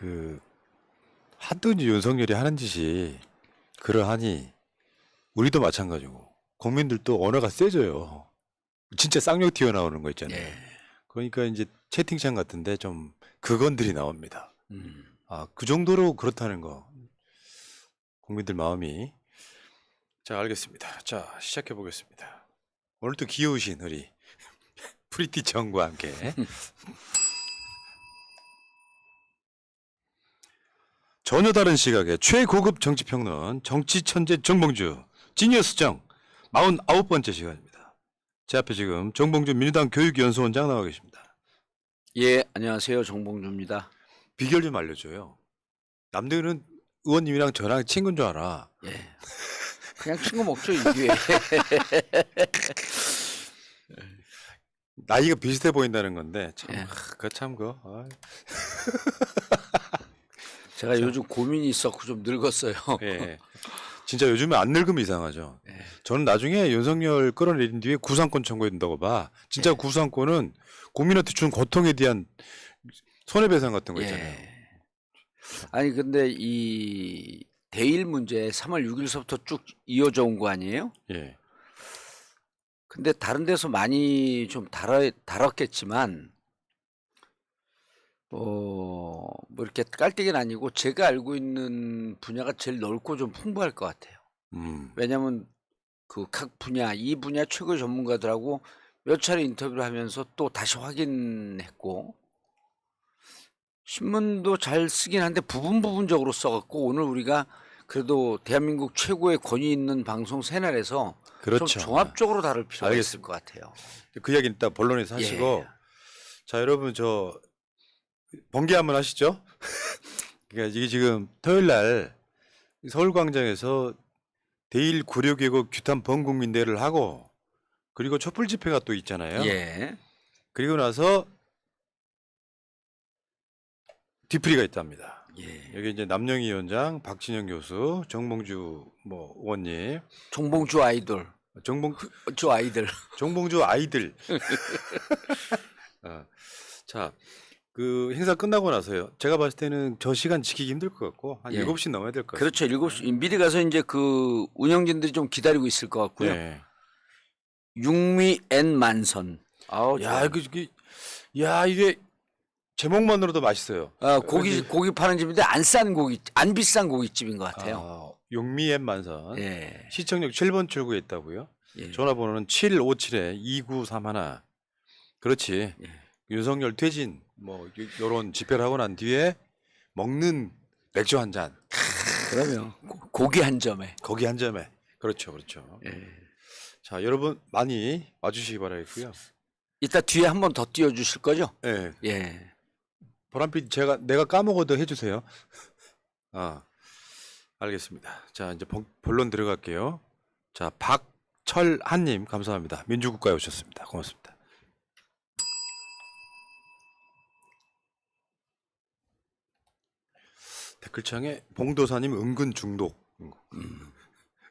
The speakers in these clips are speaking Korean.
그 하도 이제 윤석열이 하는 짓이 그러하니 우리도 마찬가지고 국민들도 언어가 세져요. 진짜 쌍욕 튀어나오는 거 있잖아요. 예. 그러니까 이제 채팅창 같은데 좀 그건들이 나옵니다. 음. 아, 그 정도로 그렇다는 거. 국민들 마음이. 자, 알겠습니다. 자, 시작해 보겠습니다. 오늘도 귀여우신 우리 프리티 정과 함께 전혀 다른 시각의 최고급 정치평론 정치천재 정봉주 지니어스 정 49번째 시간입니다. 제 앞에 지금 정봉주 민주당 교육연수원장 나와 계십니다. 예, 안녕하세요. 정봉주입니다. 비결 좀 알려줘요. 남들은 의원님이랑 저랑 친구인 줄 알아. 예. 그냥 친구 먹죠, 이게. 나이가 비슷해 보인다는 건데 참, 예. 그거. 제가 요즘 고민이 있었고 좀 늙었어요. 예. 진짜 요즘에 안 늙으면 이상하죠. 예. 저는 나중에 윤석열 끌어내린 뒤에 구상권 청구해야 된다고 봐. 진짜 예. 구상권은 국민한테 준 고통에 대한 손해배상 같은 거 있잖아요. 예. 아니 근데 이 대일 문제 3월 6일서부터 쭉 이어져 온 거 아니에요? 예. 근데 다른 데서 많이 좀 다뤘겠지만 뭐 이렇게 깔때기는 아니고 제가 알고 있는 분야가 제일 넓고 좀 풍부할 것 같아요. 왜냐하면 그 각 분야, 이 분야 최고 전문가들하고 몇 차례 인터뷰를 하면서 또 다시 확인했고 신문도 잘 쓰긴 한데 부분적으로 써갖고 오늘 우리가 그래도 대한민국 최고의 권위 있는 방송 새날에서 그렇죠. 좀 종합적으로 다룰 필요가 알겠습니다. 있을 것 같아요. 그 이야기는 이따 본론에서 하시고. 예. 자, 여러분 저 번개 한번 하시죠. 그러니까 이게 지금 토요일 날 서울광장에서 대일 구려개국 규탄 범국민대회를 하고 그리고 촛불 집회가 또 있잖아요. 예. 그리고 나서 뒤풀이가 있답니다. 예. 여기 이제 남영희 위원장, 박진영 교수, 정봉주 의원님, 정봉주 아이돌. 저 아이들. 정봉주 아이들. 자, 그 행사 끝나고 나서요. 제가 봤을 때는 저 시간 지키기 힘들 것 같고 한 예. 7시 넘어야 될 것 같아요. 그렇죠. 7시 미리 가서 이제 그 운영진들이 좀 기다리고 있을 것 같고요. 네. 육미 앤 만선. 아우, 야, 이게 제목만으로도 맛있어요. 아, 고기 파는 집인데 안 비싼 고깃집인 것 같아요. 용미엔 만선. 예. 시청역 7번 출구에 있다고요? 예. 전화번호는 757-2931. 그렇지. 예. 윤석열 퇴진 요런 집회를 하고 난 뒤에 먹는 맥주 한 잔. 그러면 고기 한 점에. 거기 한 점에. 그렇죠. 예. 자, 여러분 많이 와주시기 바라겠고요. 이따 뒤에 한 번 더 띄워주실 거죠? 예. 예. 보람빛 내가 까먹어도 해주세요. 알겠습니다. 자, 이제 본론 들어갈게요. 자, 박철한님 감사합니다. 민주국가에 오셨습니다. 고맙습니다. 댓글창에 봉도사님 은근 중독.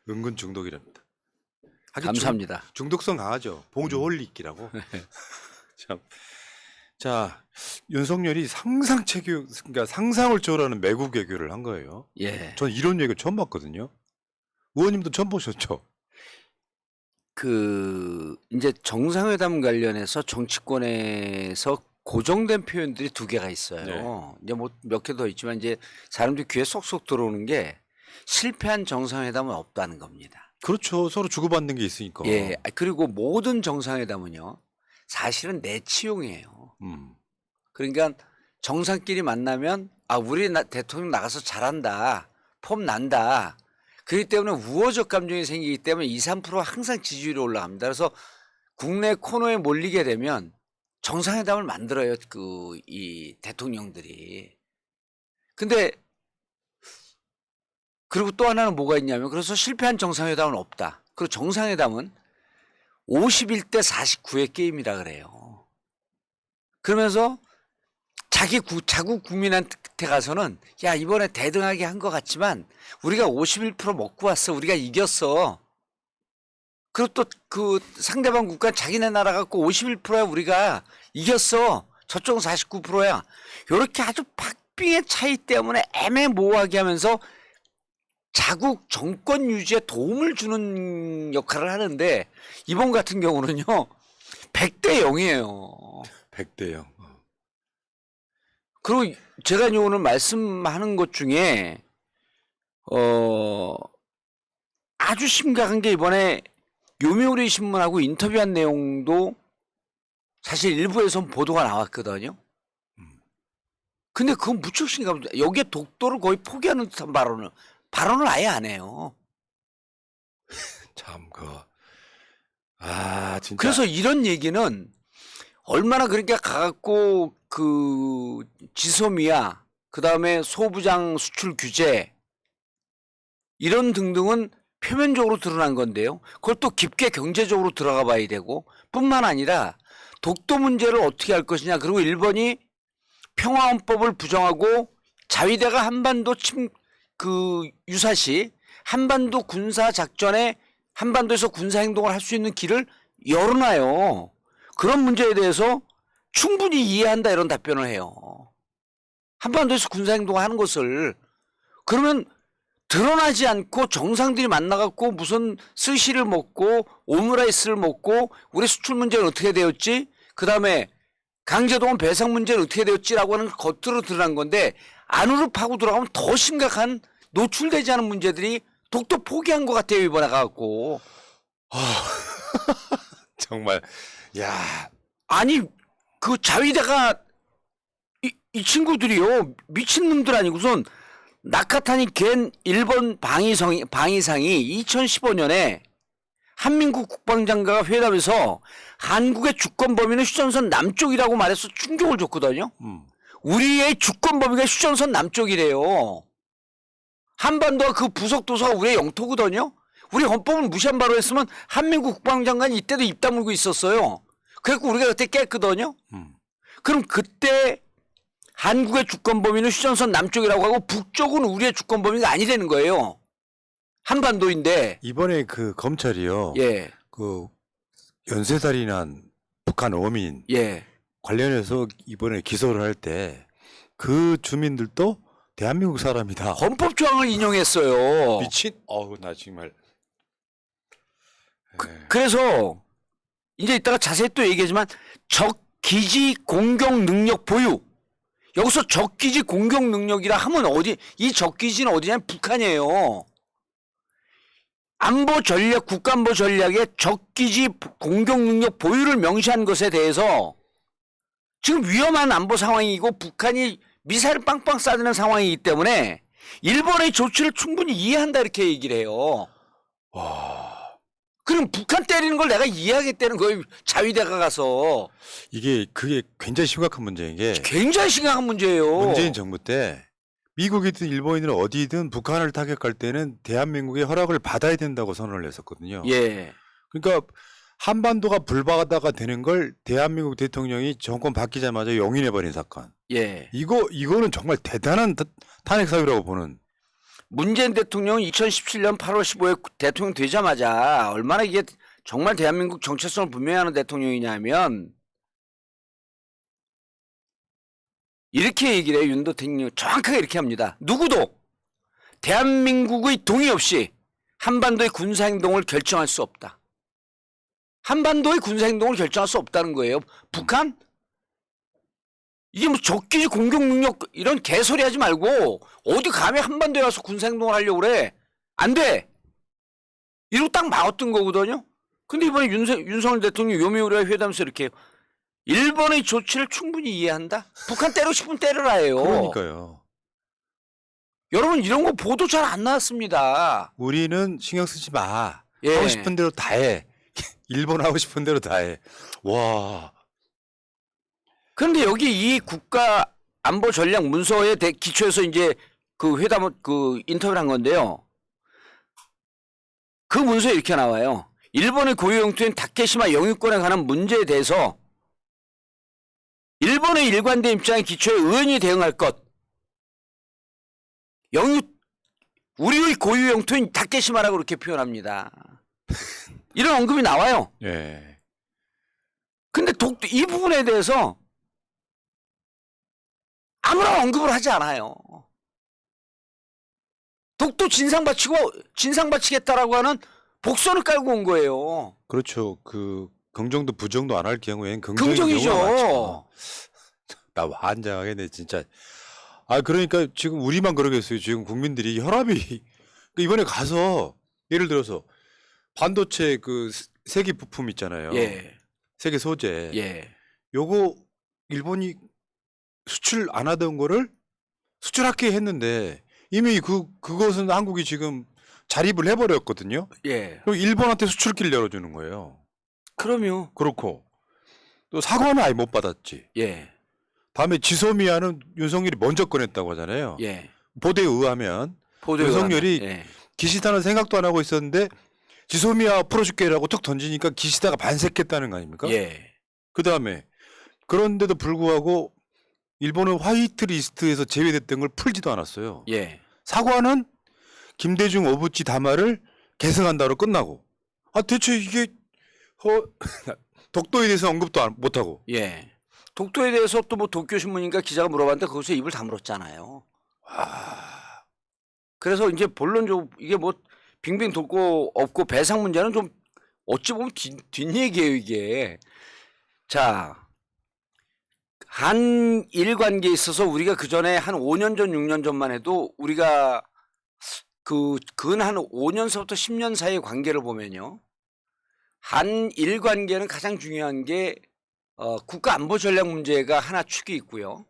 은근 중독이랍니다. 감사합니다. 중독성 강하죠. 봉조홀릭이라고. 참. 자, 윤석열이 그러니까 상상을 초월하는 매국 외교를 한 거예요. 예. 전 이런 외교 처음 봤거든요. 의원님도 처음 보셨죠? 이제 정상회담 관련해서 정치권에서 고정된 표현들이 2개가 있어요. 네. 이제 뭐 몇 개 더 있지만 이제 사람들이 귀에 쏙쏙 들어오는 게 실패한 정상회담은 없다는 겁니다. 그렇죠. 서로 주고받는 게 있으니까. 예. 그리고 모든 정상회담은요. 사실은 내치용이에요. 그러니까 정상끼리 만나면 우리 대통령 나가서 잘한다. 폼 난다. 그렇기 때문에 우호적 감정이 생기기 때문에 2~3% 항상 지지율이 올라갑니다. 그래서 국내 코너에 몰리게 되면 정상회담을 만들어요. 이 대통령들이. 근데 그리고 또 하나는 뭐가 있냐면 그래서 실패한 정상회담은 없다. 그리고 정상회담은 51대 49의 게임이라 그래요. 그러면서 자국 국민한테 가서는 야 이번에 대등하게 한 것 같지만 우리가 51% 먹고 왔어. 우리가 이겼어. 그리고 또 그 상대방 국가 자기네 나라 갖고 51%야 우리가 이겼어. 저쪽은 49%야. 이렇게 아주 팥빙의 차이 때문에 애매모호하게 하면서 자국 정권 유지에 도움을 주는 역할을 하는데 이번 같은 경우는요 100대 0이에요. 100대 0. 그리고 제가 이제 오늘 말씀하는 것 중에 아주 심각한 게 이번에 요미우리 신문하고 인터뷰한 내용도 사실 일부에선 보도가 나왔거든요. 근데 그건 무척 심각합니다. 여기에 독도를 거의 포기하는 듯한 발언을 아예 안 해요. 참 진짜. 그래서 이런 얘기는 얼마나 그렇게 가갖고 그 지소미아 그다음에 소부장 수출 규제 이런 등등은 표면적으로 드러난 건데요. 그걸 또 깊게 경제적으로 들어가 봐야 되고 뿐만 아니라 독도 문제를 어떻게 할 것이냐. 그리고 일본이 평화헌법을 부정하고 자위대가 한반도 유사시 한반도 군사작전에 한반도에서 군사행동을 할 수 있는 길을 열어놔요. 그런 문제에 대해서 충분히 이해한다 이런 답변을 해요. 한반도에서 군사행동을 하는 것을 그러면 드러나지 않고 정상들이 만나갖고 무슨 스시를 먹고 오므라이스를 먹고 우리 수출 문제는 어떻게 되었지? 그 다음에 강제동원 배상 문제는 어떻게 되었지라고 하는 겉으로 드러난 건데 안으로 파고 들어가면 더 심각한 노출되지 않은 문제들이 독도 포기한 것 같아요 이번에 가갖고. 정말 야 아니 그 자위대가 이 친구들이요 미친놈들 아니고선 나카타니 겐 일본 방위상이 2015년에 한민국 국방장관과 회담에서 한국의 주권 범위는 휴전선 남쪽이라고 말해서 충격을 줬거든요. 우리의 주권 범위가 휴전선 남쪽이래요. 한반도가 그 부속 도서가 우리의 영토거든요. 우리 헌법을 무시한 바로 했으면 한민국 국방장관이 이때도 입 다물고 있었어요. 그래서 우리가 그때 깼거든요. 그럼 그때 한국의 주권 범위는 휴전선 남쪽이라고 하고 북쪽은 우리의 주권 범위가 아니라는 거예요. 한반도인데. 이번에 그 검찰이요. 예. 그 연쇄살인한 북한 어민 예. 관련해서 이번에 기소를 할 때 그 주민들도 대한민국 사람이다. 헌법 조항을 인용했어요. 미친? 나 정말. 그래서 이제 이따가 자세히 또 얘기하지만 적기지 공격 능력 보유. 여기서 적기지 공격 능력이라 하면 이 적기지는 어디냐면 북한이에요. 안보 전략, 국가안보 전략에 적기지 공격 능력 보유를 명시한 것에 대해서 지금 위험한 안보 상황이고 북한이 미사일 빵빵 쏴드는 상황이기 때문에 일본의 조치를 충분히 이해한다 이렇게 얘기를 해요. 그럼 북한 때리는 걸 내가 이해하겠다는 거예요. 자위대가 가서. 그게 굉장히 심각한 문제인 게 굉장히 심각한 문제예요. 문재인 정부 때 미국이든 일본이든 어디든 북한을 타격할 때는 대한민국의 허락을 받아야 된다고 선언을 했었거든요. 예. 그러니까 한반도가 불바다가 되는 걸 대한민국 대통령이 정권 바뀌자마자 용인해버린 사건. 예. 이거는 정말 대단한 탄핵 사유라고 보는. 문재인 대통령이 2017년 8월 15일 대통령 되자마자 얼마나 이게 정말 대한민국 정체성을 분명히 하는 대통령이냐면 이렇게 얘기를 해요. 윤 대통령 정확하게 이렇게 합니다. 누구도 대한민국의 동의 없이 한반도의 군사행동을 결정할 수 없다. 한반도의 군사행동을 결정할 수 없다는 거예요. 북한? 이게 뭐 적기지 공격 능력 이런 개소리 하지 말고 어디 감히 한반도에 와서 군사행동을 하려고 그래. 안 돼. 이러고 딱 막았던 거거든요. 근데 이번에 윤석열 대통령이 요미우리와 회담에서 이렇게 해요. 일본의 조치를 충분히 이해한다. 북한 때리고 싶으면 때려라 해요. 그러니까요. 여러분 이런 거 보도 잘 안 나왔습니다. 우리는 신경 쓰지 마. 예. 하고 싶은 대로 다 해. 일본 하고 싶은 대로 다 해. 와. 그런데 여기 이 국가 안보 전략 문서에 기초해서 이제 그 회담 인터뷰를 한 건데요. 그 문서에 이렇게 나와요. 일본의 고유 영토인 다케시마 영유권에 관한 문제에 대해서 일본의 일관된 입장에 기초해 의원이 대응할 것. 우리의 고유 영토인 다케시마라고 이렇게 표현합니다. 이런 언급이 나와요. 예. 근데 이 부분에 대해서 아무런 언급을 하지 않아요. 독도 진상바치겠다라고 하는 복선을 깔고 온 거예요. 그렇죠. 그 긍정도 부정도 안 할 경우에는 긍정인 경우가 긍정이죠. 많죠. 나 환장하겠네 진짜. 아 그러니까 지금 우리만 그러겠어요. 지금 국민들이 혈압이 이번에 가서 예를 들어서 반도체 그 세계 부품 있잖아요. 예, 세계 소재. 예, 요거 일본이 수출 안 하던 거를 수출하게 했는데 이미 그것은 한국이 지금 자립을 해버렸거든요. 예. 그리고 일본한테 수출길 열어주는 거예요. 그럼요. 그렇고 또 사과는 아예 못 받았지. 예, 다음에 지소미아는 윤석열이 먼저 꺼냈다고 하잖아요. 예. 보도에 의하면 보도에 윤석열이 의하면, 예. 기시다는 생각도 안 하고 있었는데 지소미아 풀어줄게라고 툭 던지니까 기시다가 반색했다는 거 아닙니까? 예, 그 다음에 그런데도 불구하고 일본은 화이트 리스트에서 제외됐던 걸 풀지도 않았어요. 예. 사과는 김대중 오부치 담화를 계승한다로 끝나고 대체 이게 독도에 대해서 언급도 못하고 예. 독도에 대해서 또 뭐 도쿄신문인가 기자가 물어봤는데 거기서 입을 다물었잖아요. 그래서 이제 본론적으로 이게 뭐 빙빙 돌고 없고 배상 문제는 좀 어찌 보면 뒷얘기예요 이게. 자, 한일 관계에 있어서 우리가 그 전에 한 5년 전, 6년 전만 해도 우리가 근 한 5년서부터 10년 사이의 관계를 보면요. 한일 관계는 가장 중요한 게 국가 안보 전략 문제가 하나 축이 있고요.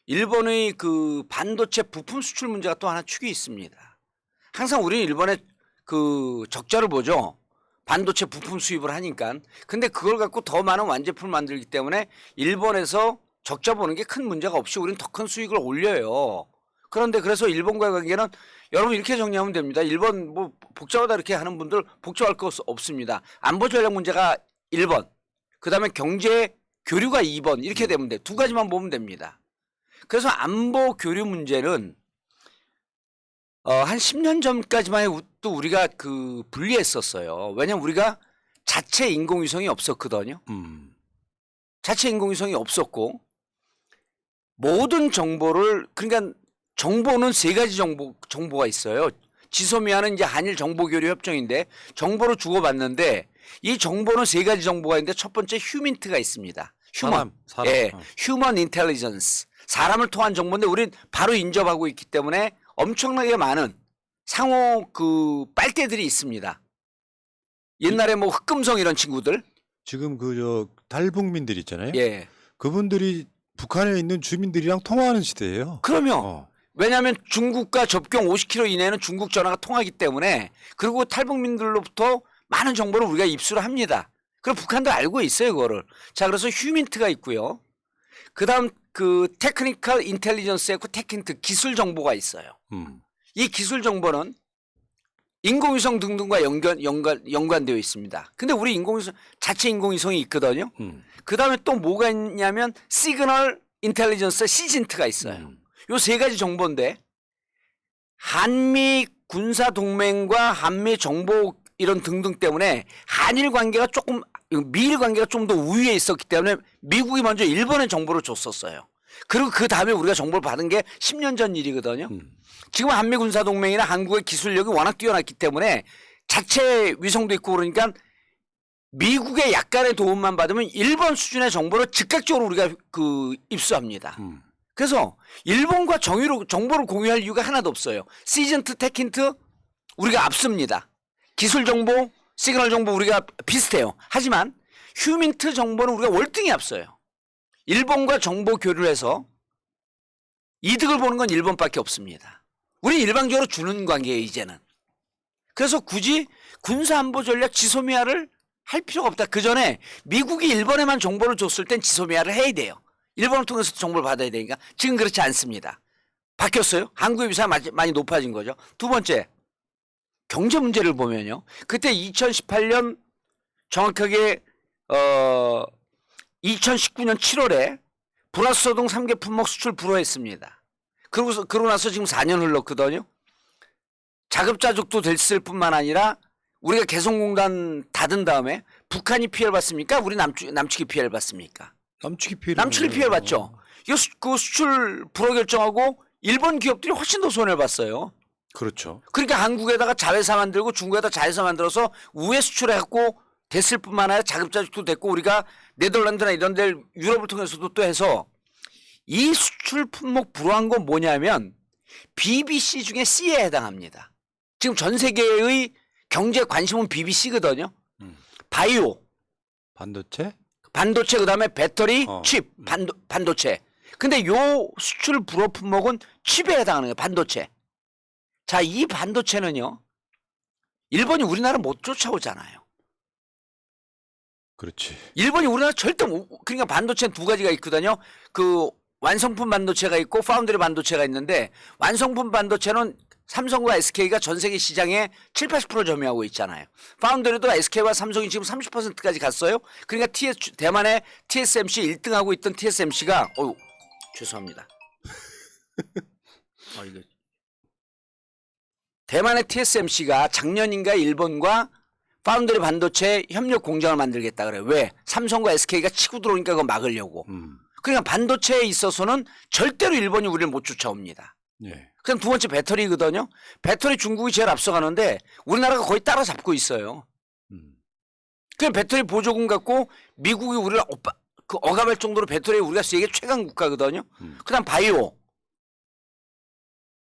일본의 그 반도체 부품 수출 문제가 또 하나 축이 있습니다. 항상 우리는 일본의 그 적자를 보죠. 반도체 부품 수입을 하니까. 근데 그걸 갖고 더 많은 완제품을 만들기 때문에 일본에서 적자 보는 게 큰 문제가 없이 우리는 더 큰 수익을 올려요. 그런데 그래서 일본과의 관계는 여러분 이렇게 정리하면 됩니다. 일본 뭐 복잡하다 이렇게 하는 분들 복잡할 거 없습니다. 안보 전략 문제가 1번, 그다음에 경제 교류가 2번 이렇게 되면 돼. 두 가지만 보면 됩니다. 그래서 안보 교류 문제는 한 10년 전까지만 해도 우리가 그 분리했었어요. 왜냐면 우리가 자체 인공위성이 없었거든요. 자체 인공위성이 없었고 모든 정보를 그러니까 정보는 세 가지 정보가 있어요. 지소미아는 이제 한일 정보교류 협정인데 정보를 주고받는데 이 정보는 세 가지 정보가 있는데 첫 번째 휴민트가 있습니다. 휴먼. 사람. 예. 휴먼 인텔리전스. 사람을 통한 정보인데 우린 바로 인접하고 있기 때문에 엄청나게 많은 상호 그 빨대들이 있습니다. 옛날에 뭐 흑금성 이런 친구들. 지금 탈북민들 있잖아요. 예. 그분들이 북한에 있는 주민들이랑 통화하는 시대예요. 그러면 왜냐하면 중국과 접경 50km 이내는 중국 전화가 통하기 때문에 그리고 탈북민들로부터 많은 정보를 우리가 입수를 합니다. 그럼 북한도 알고 있어요, 그거를. 자, 그래서 휴민트가 있고요. 그다음 그 테크니컬 인텔리전스에 있고 테크니트 기술 정보가 있어요. 이 기술 정보는 인공위성 등등과 연관되어 있습니다. 근데 우리 인공위성 자체 인공위성이 있거든요. 그다음에 또 뭐가 있냐면 시그널 인텔리전스 시진트가 있어요. 요 세 가지 정보인데 한미 군사 동맹과 한미 정보 이런 등등 때문에 한일 관계가 조금 미일 관계가 좀 더 우위에 있었기 때문에 미국이 먼저 일본에 정보를 줬었어요. 그리고 그 다음에 우리가 정보를 받은 게 10년 전 일이거든요. 지금 한미 군사 동맹이나 한국의 기술력이 워낙 뛰어났기 때문에 자체 위성도 있고 그러니까 미국의 약간의 도움만 받으면 일본 수준의 정보를 즉각적으로 우리가 입수합니다. 그래서 일본과 정보를 공유할 이유가 하나도 없어요. 시즌트, 테킨트 우리가 앞섭니다. 기술 정보, 시그널 정보 우리가 비슷해요. 하지만 휴민트 정보는 우리가 월등히 앞서요. 일본과 정보 교류를 해서 이득을 보는 건 일본밖에 없습니다. 우리 일방적으로 주는 관계예요, 이제는. 그래서 굳이 군사안보 전략 지소미아를 할 필요가 없다. 그 전에 미국이 일본에만 정보를 줬을 땐 지소미아를 해야 돼요. 일본을 통해서 정보를 받아야 되니까. 지금 그렇지 않습니다. 바뀌었어요. 한국의 위상이 많이 높아진 거죠. 두 번째, 경제 문제를 보면요. 그때 2018년 정확하게 2019년 7월에 불화소동 3개 품목 수출 불허했습니다. 그러고 나서 지금 4년 흘렀거든요. 자급자족도 됐을 뿐만 아니라 우리가 개성공단 닫은 다음에 북한이 피해를 받습니까? 우리 남측이 피해를 받습니까? 남치기 피해. 남치기 피해를 봤죠. 이거 그 수출 불허 결정하고 일본 기업들이 훨씬 더 손해를 봤어요. 그렇죠. 그러니까 한국에다가 자회사 만들고 중국에다 자회사 만들어서 우회 수출해갖고 됐을 뿐만 아니라 자급자족도 됐고 우리가 네덜란드나 이런 데 유럽을 통해서도 또 해서 이 수출 품목 불허한 건 뭐냐면 BBC 중에 C에 해당합니다. 지금 전 세계의 경제 관심은 BBC거든요. 바이오, 반도체, 그다음에 배터리, 어. 칩, 반도체. 근데 요 수출 불허 품목은 칩에 해당하는 거예요. 반도체. 자, 이 반도체는요. 일본이 우리나라 못 쫓아오잖아요. 그렇지. 일본이 우리나라 절대 못, 그러니까 반도체는 두 가지가 있거든요. 그 완성품 반도체가 있고 파운드리 반도체가 있는데 완성품 반도체는 삼성과 SK가 전 세계 시장에 7, 80% 점유하고 있잖아요. 파운드리도 SK와 삼성이 지금 30%까지 갔어요. 그러니까 대만의 TSMC 1등하고 있던 TSMC가 죄송합니다. 이거. 대만의 TSMC가 작년인가 일본과 파운드리 반도체 협력 공장을 만들겠다 그래요. 왜? 삼성과 SK가 치고 들어오니까 그거 막으려고. 그러니까 반도체에 있어서는 절대로 일본이 우리를 못 쫓아옵니다. 예. 그럼 두 번째 배터리거든요. 배터리 중국이 제일 앞서가는데 우리나라가 거의 따라잡고 있어요. 그냥 배터리 보조금 갖고 미국이 우리를 억압할 정도로 배터리에 우리가 세계 최강 국가거든요. 그다음 바이오.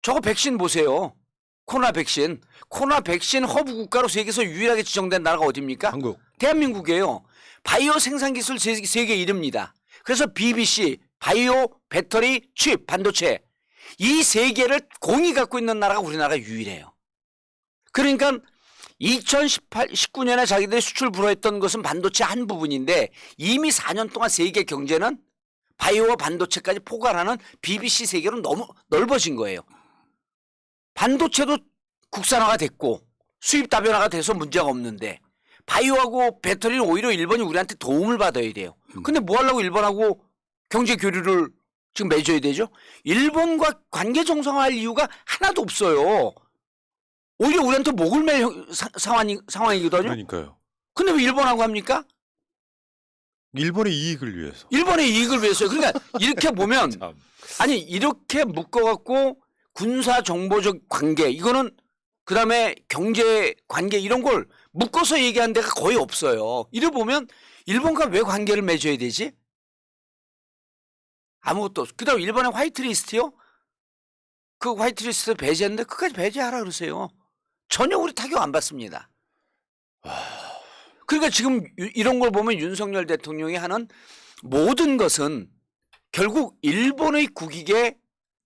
저거 백신 보세요. 코로나 백신 허브 국가로 세계에서 유일하게 지정된 나라가 어디입니까? 한국. 대한민국이에요. 바이오 생산 기술 세계 1위입니다. 그래서 BBC, 바이오, 배터리, 칩, 반도체 이 세 개를 공이 갖고 있는 나라가 우리나라가 유일해요. 그러니까 19년에 자기들이 수출 불허했던 것은 반도체 한 부분인데 이미 4년 동안 세계 경제는 바이오와 반도체까지 포괄하는 BBC 세계로 너무 넓어진 거예요. 반도체도 국산화가 됐고 수입 다변화가 돼서 문제가 없는데 바이오하고 배터리는 오히려 일본이 우리한테 도움을 받아야 돼요. 근데 뭐 하려고 일본하고 경제 교류를 지금 맺어야 되죠? 일본과 관계 정상화할 이유가 하나도 없어요. 오히려 우리한테 목을 맬 상황이거든요. 그러니까요. 근데 왜 일본하고 합니까? 일본의 이익을 위해서. 일본의 이익을 위해서요. 그러니까 이렇게 보면 참. 아니 이렇게 묶어갖고 군사 정보적 관계 이거는 그다음에 경제 관계 이런 걸 묶어서 얘기하는 데가 거의 없어요. 이래 보면 일본과 왜 관계를 맺어야 되지? 아무것도 없어. 그다음 일본의 화이트리스트요? 그 화이트리스트 배제했는데 끝까지 배제하라 그러세요. 전혀 우리 타격 안 받습니다. 그러니까 지금 이런 걸 보면 윤석열 대통령이 하는 모든 것은 결국 일본의 국익에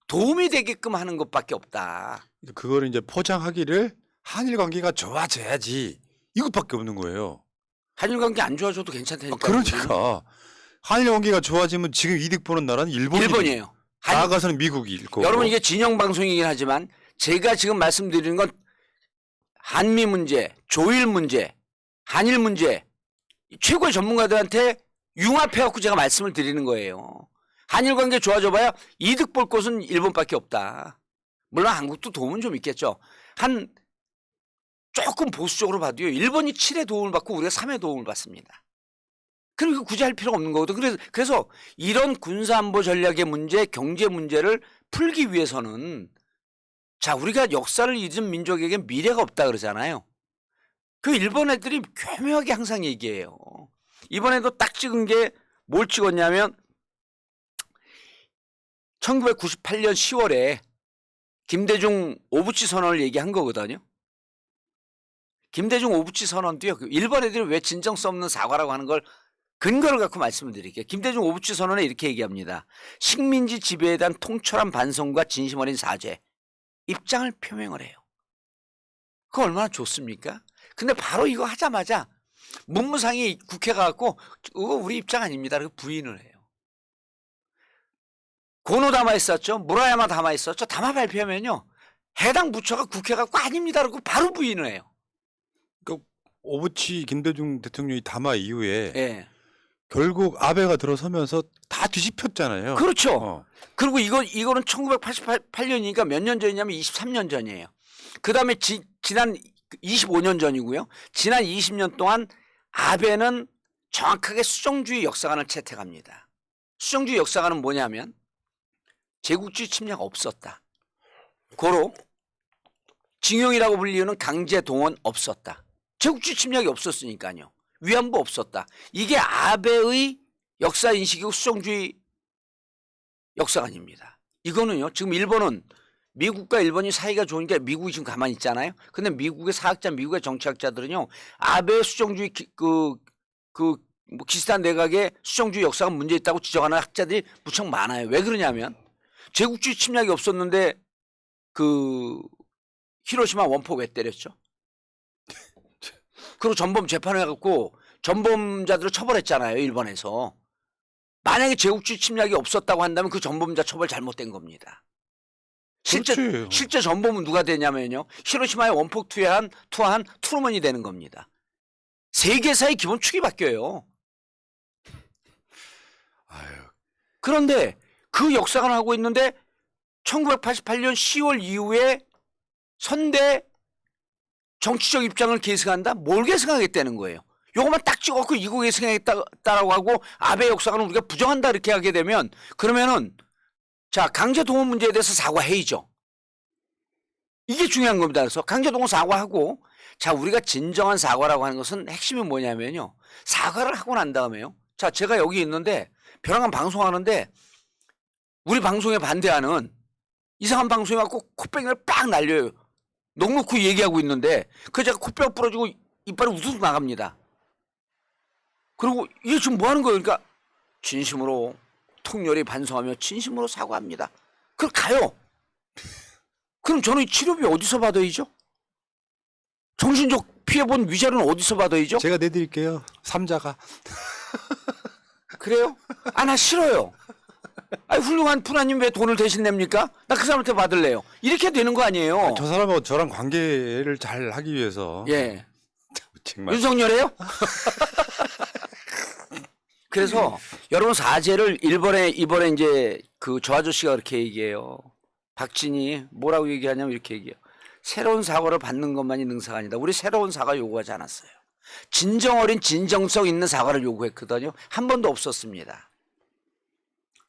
도움이 되게끔 하는 것밖에 없다. 그거를 이제 포장하기를 한일 관계가 좋아져야지 이것밖에 없는 거예요. 한일 관계 안 좋아져도 괜찮다니까. 그러니까 한일 관계가 좋아지면 지금 이득 보는 나라는 일본이에요. 나아가서는 미국일 거고. 여러분 이게 진영 방송이긴 하지만 제가 지금 말씀드리는 건 한미 문제, 조일 문제, 한일 문제 최고의 전문가들한테 융합해갖고 제가 말씀을 드리는 거예요. 한일 관계 좋아져봐야 이득 볼 곳은 일본밖에 없다. 물론 한국도 도움은 좀 있겠죠. 조금 보수적으로 봐도요. 일본이 7의 도움을 받고 우리가 3의 도움을 받습니다. 그리고 굳이 할 필요가 없는 거거든. 그래서 이런 군사안보 전략의 문제, 경제 문제를 풀기 위해서는 자 우리가 역사를 잊은 민족에게 미래가 없다 그러잖아요. 그 일본 애들이 교묘하게 항상 얘기해요. 이번에도 딱 찍은 게 뭘 찍었냐면 1998년 10월에 김대중 오부치 선언을 얘기한 거거든요. 김대중 오부치 선언도요. 일본 애들이 왜 진정성 없는 사과라고 하는 걸 근거를 갖고 말씀을 드릴게요. 김대중 오부치 선언에 이렇게 얘기합니다. 식민지 지배에 대한 통철한 반성과 진심 어린 사죄. 입장을 표명을 해요. 그거 얼마나 좋습니까? 근데 바로 이거 하자마자 문무상이 국회 가갖고 이거 우리 입장 아닙니다. 그리고 부인을 해요. 고노다마 있었죠. 무라야마 다마 있었죠. 다마 발표하면요. 해당 부처가 국회 가고 아닙니다. 그리고 바로 부인을 해요. 그러니까 오부치 김대중 대통령이 담화 이후에 예. 결국 아베가 들어서면서 다 뒤집혔잖아요. 그렇죠. 그리고 이거는 1988년이니까 몇 년 전이냐면 23년 전이에요. 그다음에 지난 25년 전이고요. 지난 20년 동안 아베는 정확하게 수정주의 역사관을 채택합니다. 수정주의 역사관은 뭐냐면 제국주의 침략 없었다. 고로 징용이라고 불리는 강제 동원 없었다. 제국주의 침략이 없었으니까요. 위안부 없었다. 이게 아베의 역사 인식이고 수정주의 역사관입니다. 이거는요. 지금 일본은 미국과 일본이 사이가 좋으니까 미국이 지금 가만히 있잖아요. 근데 미국의 사학자, 미국의 정치학자들은요. 아베 수정주의 뭐 기시다 내각의 수정주의 역사가 문제 있다고 지적하는 학자들이 무척 많아요. 왜 그러냐면 제국주의 침략이 없었는데 히로시마 원폭 왜 때렸죠? 그리고 전범 재판을 해갖고 전범자들을 처벌했잖아요. 일본에서. 만약에 제국주의 침략이 없었다고 한다면 그 전범자 처벌 잘못된 겁니다. 실제 전범은 누가 되냐면요. 히로시마에 원폭 투하한 트루먼이 되는 겁니다. 세계사의 기본 축이 바뀌어요. 아유. 그런데 그 역사관을 하고 있는데 1988년 10월 이후에 선대 정치적 입장을 계승한다? 뭘 계승하겠다는 거예요? 요것만 딱 찍어갖고 이거 계승하겠다라고 하고 아베 역사관은 우리가 부정한다 이렇게 하게 되면 그러면은 자 강제동원 문제에 대해서 사과해야죠. 이게 중요한 겁니다. 그래서 강제동원 사과하고 자 우리가 진정한 사과라고 하는 것은 핵심이 뭐냐면요. 사과를 하고 난 다음에요. 자 제가 여기 있는데 벼랑간 방송하는데 우리 방송에 반대하는 이상한 방송에 갖고 콧병을 빡 날려요. 넉넉히 얘기하고 있는데 그 제가 코뼈 부러지고 이빨이 우수수 나갑니다. 그리고 이게 지금 뭐 하는 거예요? 그러니까 진심으로 통렬히 반성하며 진심으로 사과합니다. 그럼 가요. 그럼 저는 치료비 어디서 받아야죠? 정신적 피해본 위자료는 어디서 받아야죠? 제가 내드릴게요. 삼자가. 그래요? 아, 나 싫어요. 아니, 훌륭한 푸나님 왜 돈을 대신 냅니까? 나 그 사람한테 받을래요. 이렇게 되는 거 아니에요? 저 사람하고 저랑 관계를 잘 하기 위해서. 예. 정말. 윤석열이에요? 그래서 여러분 사죄를 이번에 이제 저 아저씨가 그렇게 얘기해요. 박진희 뭐라고 얘기하냐면 이렇게 얘기해요. 새로운 사과를 받는 것만이 능사가 아니다. 우리 새로운 사과 요구하지 않았어요. 진정 어린 진정성 있는 사과를 요구했거든요. 한 번도 없었습니다.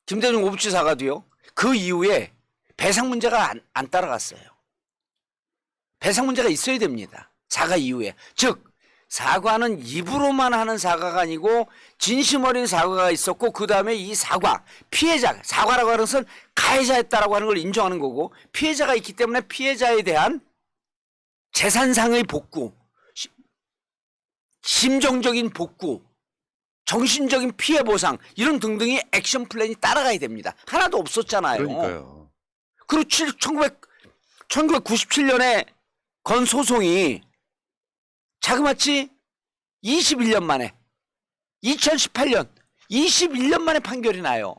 김대중 오부치 사과도요. 그 이후에 배상 문제가 안 따라갔어요. 배상 문제가 있어야 됩니다. 사과 이후에. 즉 사과는 입으로만 하는 사과가 아니고 진심 어린 사과가 있었고 그 다음에 이 사과, 피해자, 사과라고 하는 것은 가해자였다라고 하는 걸 인정하는 거고 피해자가 있기 때문에 피해자에 대한 재산상의 복구, 심정적인 복구, 정신적인 피해 보상 이런 등등의 액션 플랜이 따라가야 됩니다. 하나도 없었잖아요. 그러니까요. 그리고 1997년에 건 소송이 자그마치 21년 만에 2018년 21년 만에 판결이 나요.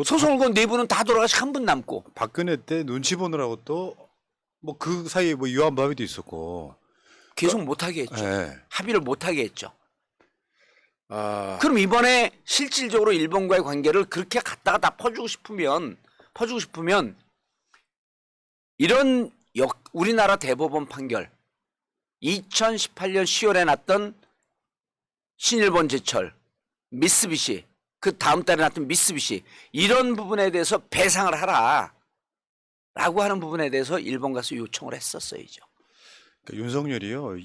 소송을 건 내부는 다 돌아가서 한 분 남고. 박근혜 때 눈치 보느라고 또 뭐 그 사이에 뭐 유한바위도 있었고 계속 못하게 했죠. 네. 합의를 못하게 했죠. 아, 그럼 이번에 실질적으로 일본과의 관계를 그렇게 갖다가 다 퍼주고 싶으면 이런 우리나라 대법원 판결 2018년 10월에 났던 신일본 제철, 미쓰비시, 그 다음 달에 났던 미쓰비시 이런 부분에 대해서 배상을 하라 라고 하는 부분에 대해서 일본 가서 요청을 했었어야죠. 그러니까 윤석열이요.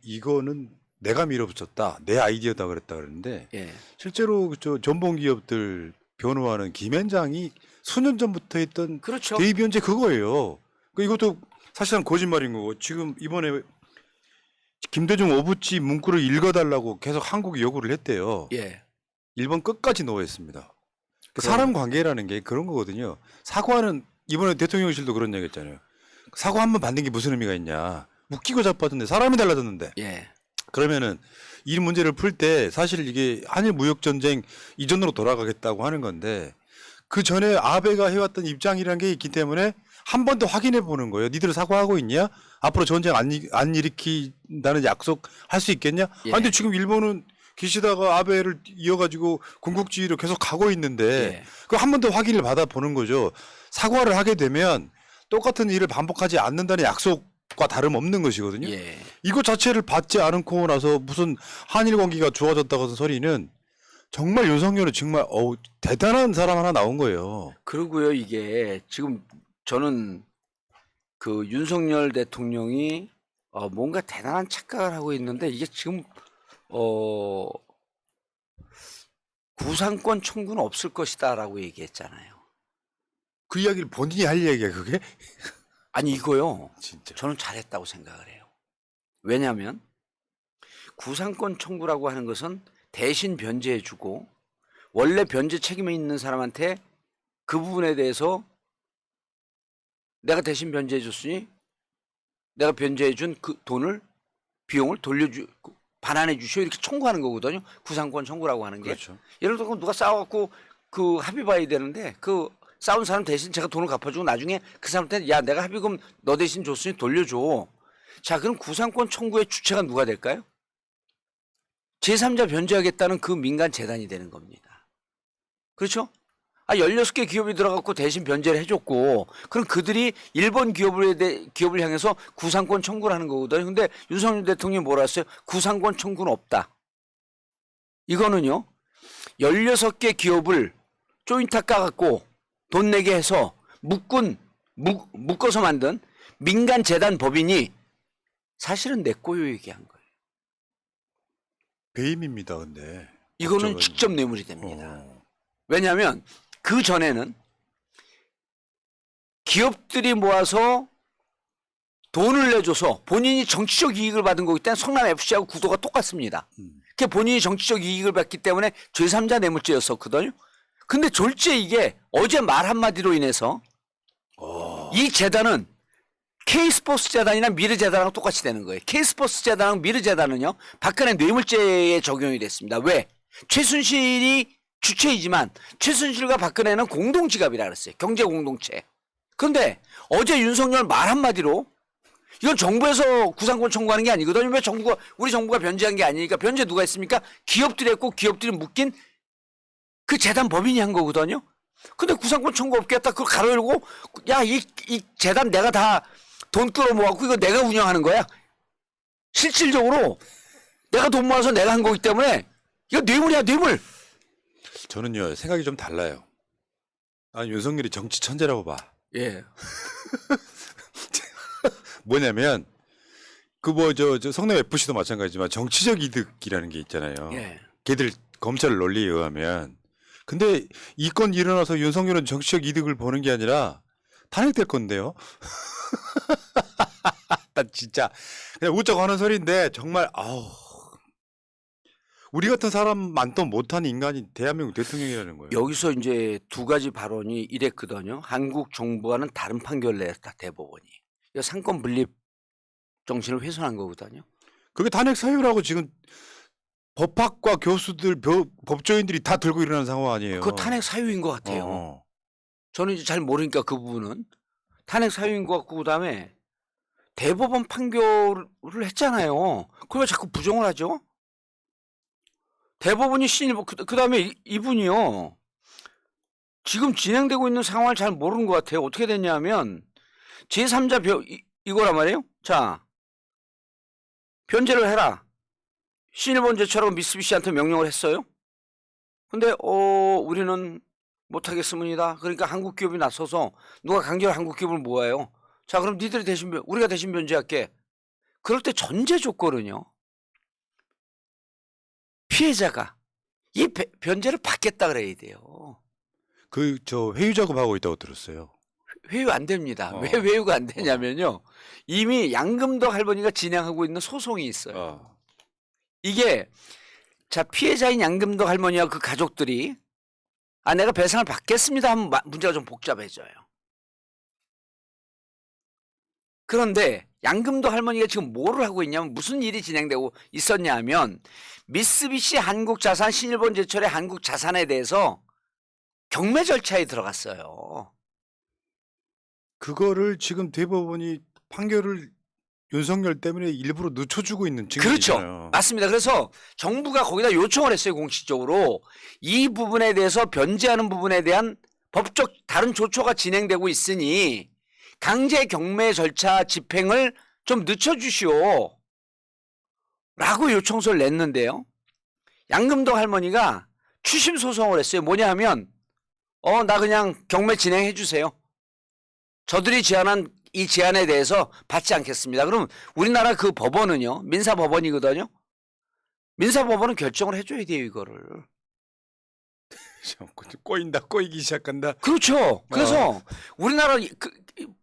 이거는 내가 밀어붙였다. 내 아이디어다 그랬다 그랬는데 예. 실제로 저 전범 기업들 변호하는 김현장이 수년 전부터 했던 그렇죠. 대의 변제 그거예요. 그러니까 이것도 사실상 거짓말인 거고 지금 이번에 김대중 오부치 문구를 읽어달라고 계속 한국이 요구를 했대요. 예. 일본 끝까지 노했습니다. 사람 관계라는 게 그런 거거든요. 사과는 이번에 대통령실도 그런 얘기 했잖아요. 사과 한 번 받는 게 무슨 의미가 있냐. 웃기고 자빠졌는데 사람이 달라졌는데. 예. 그러면은 이 문제를 풀 때 사실 이게 한일 무역 전쟁 이전으로 돌아가겠다고 하는 건데 그 전에 아베가 해왔던 입장이라는 게 있기 때문에 한 번 더 확인해 보는 거예요. 니들 사과하고 있냐? 앞으로 전쟁 안 일으킨다는 약속 할 수 있겠냐? 예. 아니 근데 지금 일본은 기시다가 아베를 이어가지고 군국주의로 계속 가고 있는데 예. 그 한 번 더 확인을 받아 보는 거죠. 사과를 하게 되면 똑같은 일을 반복하지 않는다는 약속과 다름없는 것이거든요. 예. 이거 자체를 받지 않고 나서 무슨 한일 관계가 좋아졌다고 하는 소리는 정말 윤석열은 정말 대단한 사람 하나 나온 거예요. 그러고요, 이게 지금 저는 그 윤석열 대통령이 뭔가 대단한 착각을 하고 있는데 이게 지금 구상권 청구는 없을 것이다라고 얘기했잖아요. 그 이야기를 본인이 할 얘기야 그게? 아니 이거요. 진짜. 저는 잘했다고 생각을 해요. 왜냐하면 구상권 청구라고 하는 것은 대신 변제해주고 원래 변제 책임이 있는 사람한테 그 부분에 대해서 내가 대신 변제해줬으니 내가 변제해준 그 돈을 비용을 반환해 주시오 이렇게 청구하는 거거든요. 구상권 청구라고 하는 게. 그렇죠. 예를 들어 누가 싸워갖고 그 합의 봐야 되는데 그 싸운 사람 대신 제가 돈을 갚아주고 나중에 그 사람한테 야 내가 합의금 너 대신 줬으니 돌려줘. 자 그럼 구상권 청구의 주체가 누가 될까요? 제3자 변제하겠다는 그 민간 재단이 되는 겁니다. 그렇죠? 16개 기업이 들어갔고 대신 변제를 해줬고 그럼 그들이 일본 기업을 향해서 구상권 청구를 하는 거거든요. 근데 윤석열 대통령이 뭐라 했어요? 구상권 청구는 없다. 이거는요. 16개 기업을 조인트 까갖고 돈 내게 해서 묶어서 만든 민간 재단 법인이 사실은 내 꼬요 얘기한 거예요. 배임입니다, 근데. 이거는 법적은. 직접 뇌물이 됩니다. 왜냐하면 그 전에는 기업들이 모아서 돈을 내줘서 본인이 정치적 이익을 받은 거기 때문에 성남FC하고 구도가 똑같습니다. 그게 본인이 정치적 이익을 받기 때문에 제3자 뇌물죄였었거든요. 근데 졸지에 이게 어제 말 한마디로 인해서 이 재단은 K스포츠 재단이나 미르 재단하고 똑같이 되는 거예요. K스포츠 재단하고 미르 재단은요. 박근혜 뇌물죄에 적용이 됐습니다. 왜? 최순실이 주체이지만 최순실과 박근혜는 공동지갑이라 그랬어요. 경제공동체. 그런데 어제 윤석열 말 한마디로 이건 정부에서 구상권 청구하는 게 아니거든요. 왜 우리 정부가 변제한 게 아니니까 변제 누가 했습니까? 기업들이 했고 기업들이 묶인 그 재단 법인이 한 거거든요. 근데 구상권 청구 없겠다. 그걸 가로열고 야, 이 재단 내가 다 돈 끌어모아갖고 이거 내가 운영하는 거야. 실질적으로 내가 돈 모아서 내가 한 거기 때문에 이거 뇌물이야, 뇌물. 저는요 생각이 좀 달라요. 윤석열이 정치 천재라고 봐. 예. 뭐냐면 저 성남 FC도 마찬가지지만 정치적 이득이라는 게 있잖아요. 예. 걔들 검찰 논리에 의하면. 근데 이 건 일어나서 윤석열은 정치적 이득을 보는 게 아니라 탄핵될 건데요. 나 진짜 그냥 웃자고 하는 소리인데 정말 우리 같은 사람만 또 못한 인간이 대한민국 대통령이라는 거예요. 여기서 이제 두 가지 발언이 이랬거든요. 한국 정부와는 다른 판결을 냈다, 대법원이. 이거 상권 분립 정신을 훼손한 거거든요. 그게 탄핵 사유라고 지금 법학과 교수들, 법조인들이 다 들고 일어나는 상황 아니에요. 그거 탄핵 사유인 것 같아요. 저는 이제 잘 모르니까 그 부분은 탄핵 사유인 것 같고 그다음에 대법원 판결을 했잖아요. 그걸 왜 자꾸 부정을 하죠? 대법원이 그다음에 이분이요. 지금 진행되고 있는 상황을 잘 모르는 것 같아요. 어떻게 됐냐면 제3자 이거란 말이에요. 자, 변제를 해라. 신일본제처럼 미쓰비시한테 명령을 했어요. 근데 우리는 못하겠습니다. 그러니까 한국 기업이 나서서 누가 강제로 한국 기업을 모아요. 자, 그럼 니들이 우리가 대신 변제할게. 그럴 때 전제 조건은요. 피해자가 이 변제를 받겠다 그래야 돼요. 회유 작업하고 있다고 들었어요. 회유 안 됩니다. 왜 회유가 안 되냐면요. 이미 양금덕 할머니가 진행하고 있는 소송이 있어요. 이게 자 피해자인 양금덕 할머니와 그 가족들이 내가 배상을 받겠습니다 하면 문제가 좀 복잡해져요. 그런데 양금덕 할머니가 지금 뭐를 하고 있냐면 무슨 일이 진행되고 있었냐 하면 미쓰비시 한국자산 신일본제철의 한국자산에 대해서 경매 절차에 들어갔어요. 그거를 지금 대법원이 판결을 윤석열 때문에 일부러 늦춰주고 있는 증거잖아요. 그렇죠. 맞습니다. 그래서 정부가 거기다 요청을 했어요. 공식적으로. 이 부분에 대해서 변제하는 부분에 대한 법적 다른 조처가 진행되고 있으니 강제 경매 절차 집행을 좀 늦춰주시오. 라고 요청서를 냈는데요. 양금덕 할머니가 추심 소송을 했어요. 뭐냐 하면 나 그냥 경매 진행해 주세요. 저들이 제안한 이 제안에 대해서 받지 않겠습니다. 그럼 우리나라 그 법원은요. 민사법원이거든요. 민사법원은 결정을 해줘야 돼요. 이거를. 꼬이기 시작한다. 그렇죠. 그래서 우리나라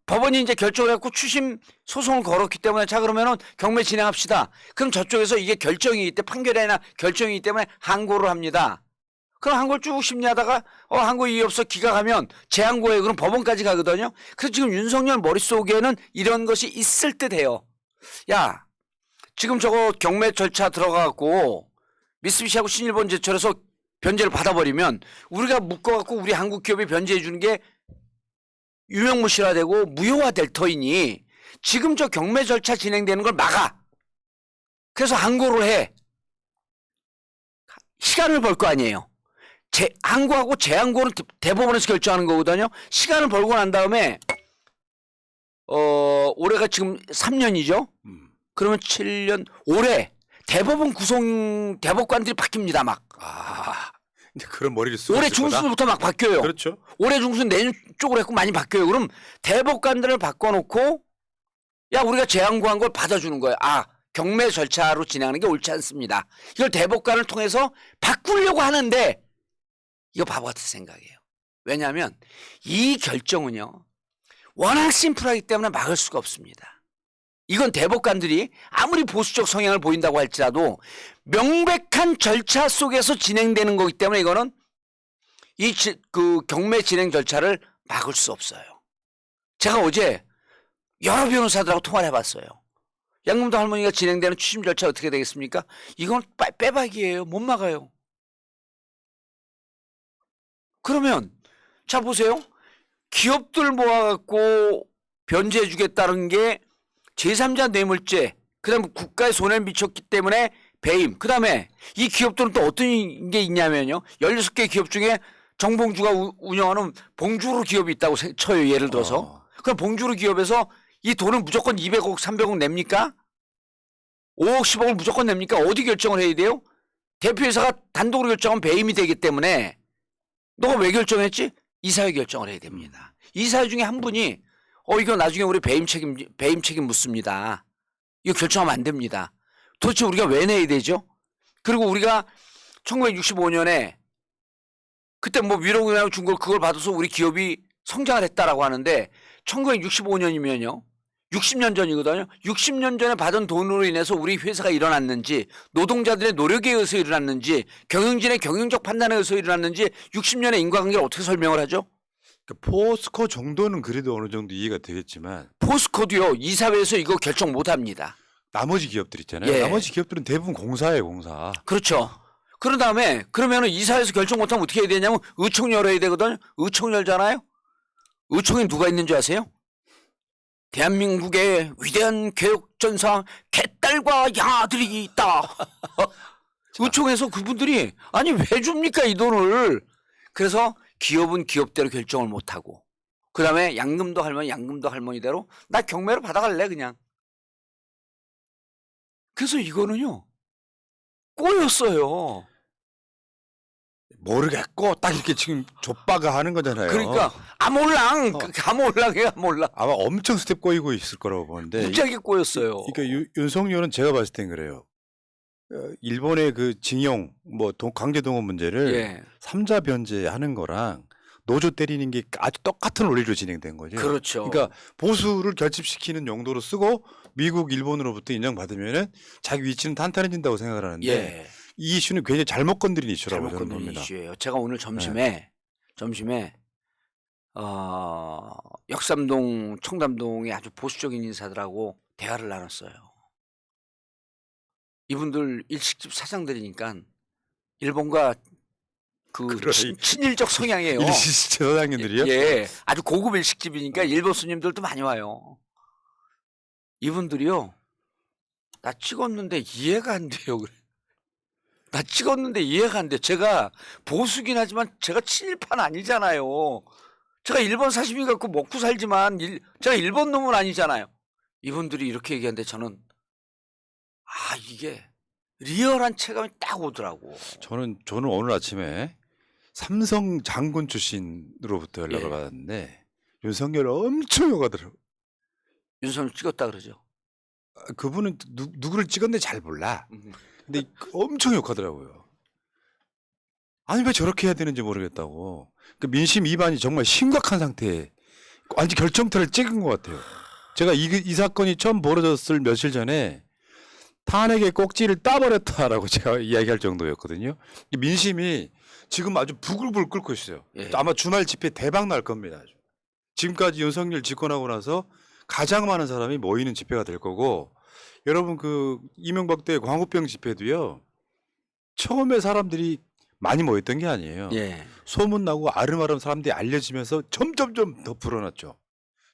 법원이 이제 결정을 했고 추심 소송을 걸었기 때문에 자 그러면은 경매 진행합시다. 그럼 저쪽에서 이게 결정이기 때문에 판결이나 결정이기 때문에 항고를 합니다. 그럼 항고를 쭉 심리하다가 항고 이의 없어 기각하면 재항고에 그럼 법원까지 가거든요. 그래서 지금 윤석열 머릿속에는 이런 것이 있을 듯해요. 야 지금 저거 경매 절차 들어가고 미쓰비시하고 신일본제철에서 변제를 받아버리면 우리가 묶어갖고 우리 한국 기업이 변제해 주는 게 유명무실화되고 무효화될 터이니 지금 저 경매 절차 진행되는 걸 막아. 그래서 항고를 해. 시간을 벌 거 아니에요. 항고하고 재항고는 대법원에서 결정하는 거거든요. 시간을 벌고 난 다음에 올해가 지금 3년이죠. 그러면 7년 올해 대법원 대법관들이 바뀝니다. 막. 그런 머리를 쓰고 올해 있을 거다. 중순부터 막 바뀌어요. 그렇죠. 올해 중순 내년 쪽으로 했고 많이 바뀌어요. 그럼 대법관들을 바꿔놓고 야 우리가 재항고한 걸 받아주는 거예요. 경매 절차로 진행하는 게 옳지 않습니다. 이걸 대법관을 통해서 바꾸려고 하는데 이거 바보 같은 생각이에요. 왜냐하면 이 결정은요. 워낙 심플하기 때문에 막을 수가 없습니다. 이건 대법관들이 아무리 보수적 성향을 보인다고 할지라도 명백한 절차 속에서 진행되는 거기 때문에 이거는 그 경매 진행 절차를 막을 수 없어요. 제가 어제 여러 변호사들하고 통화를 해봤어요. 양금도 할머니가 진행되는 추심 절차 어떻게 되겠습니까? 이건 빼박이에요. 못 막아요. 그러면 자 보세요. 기업들 모아갖고 변제해 주겠다는 게 제3자 뇌물죄, 그 다음에 국가에 손해를 미쳤기 때문에 배임, 그 다음에 이 기업들은 또 어떤 게 있냐면요. 16개 기업 중에 정봉주가 운영하는 봉주루 기업이 있다고 쳐요. 예를 들어서. 그럼 봉주루 기업에서 이 돈을 무조건 200억, 300억 냅니까? 5억, 10억을 무조건 냅니까? 어디 결정을 해야 돼요? 대표이사가 단독으로 결정하면 배임이 되기 때문에 너가 왜 결정했지? 이사회 결정을 해야 됩니다. 이사회 중에 한 분이 이거 나중에 우리 배임 책임 묻습니다. 이거 결정하면 안 됩니다. 도대체 우리가 왜 내야 되죠? 그리고 우리가 1965년에 그때 뭐 위로금이라고 준 걸 그걸 받아서 우리 기업이 성장을 했다라고 하는데 1965년이면요. 60년 전이거든요. 60년 전에 받은 돈으로 인해서 우리 회사가 일어났는지 노동자들의 노력에 의해서 일어났는지 경영진의 경영적 판단에 의해서 일어났는지 60년의 인과관계를 어떻게 설명을 하죠? 포스코 정도는 그래도 어느 정도 이해가 되겠지만 포스코도요. 이사회에서 이거 결정 못합니다. 나머지 기업들 있잖아요. 예. 나머지 기업들은 대부분 공사예요. 공사. 그렇죠. 그런 다음에 그러면은 이사회에서 결정 못하면 어떻게 해야 되냐면 의총 열어야 되거든요. 의총 열잖아요. 의총에 누가 있는 줄 아세요? 대한민국의 위대한 개혁전상 개딸과 양아들이 있다. 의총에서 그분들이 아니 왜 줍니까 이 돈을. 그래서 기업은 기업대로 결정을 못하고 그 다음에 양금도 할머니대로 나 경매로 받아갈래 그냥. 그래서 이거는요 꼬였어요. 모르겠고 딱 이렇게 지금 좆바가 하는 거잖아요. 그러니까 아몰랑 아몰랑이에요 아몰랑. 아마 엄청 스텝 꼬이고 있을 거라고 보는데. 무지하게 꼬였어요. 그러니까 윤석열은 제가 봤을 땐 그래요. 일본의 그 징용 강제 동원 문제를 예. 3자 변제하는 거랑 노조 때리는 게 아주 똑같은 원리로 진행된 거죠. 그렇죠. 그러니까 보수를 결집시키는 용도로 쓰고 미국, 일본으로부터 인정받으면은 자기 위치는 탄탄해진다고 생각을 하는데 예. 이 이슈는 굉장히 잘못 건드린 이슈라고 잘못 저는 건드린 봅니다. 이슈예요. 제가 오늘 점심에 역삼동, 청담동의 아주 보수적인 인사들하고 대화를 나눴어요. 이분들 일식집 사장들이니까 일본과 그 친일적 성향이에요. 일시시체 사장님들이요? 예, 아주 고급 일식집이니까 일본 손님들도 많이 와요. 이분들이요, 나 찍었는데 이해가 안 돼요. 그래. 나 찍었는데 이해가 안 돼. 제가 보수긴 하지만 제가 친일파는 아니잖아요. 제가 일본 사시미 갖고 먹고 살지만 제가 일본 놈은 아니잖아요. 이분들이 이렇게 얘기하는데 저는 이게 리얼한 체감이 딱 오더라고. 저는 오늘 아침에 삼성 장군 출신으로부터 연락을 예. 받았는데 윤석열 엄청 욕하더라고. 윤석열 찍었다 그러죠. 그분은 누구를 찍었는지 잘 몰라. 근데 엄청 욕하더라고요. 아니 왜 저렇게 해야 되는지 모르겠다고. 그 민심 위반이 정말 심각한 상태에 완전 결정타를 찍은 것 같아요. 제가 이 사건이 처음 벌어졌을 며칠 전에 탄핵의 꼭지를 따버렸다라고 제가 이야기할 정도였거든요. 이 민심이 지금 아주 부글부글 끓고 있어요. 예. 아마 주말 집회 대박 날 겁니다. 아주. 지금까지 윤석열 집권하고 나서 가장 많은 사람이 모이는 집회가 될 거고, 여러분 그 이명박 때 광우병 집회도요. 처음에 사람들이 많이 모였던 게 아니에요. 예. 소문나고 아름아름 사람들이 알려지면서 점점점 더 불어났죠.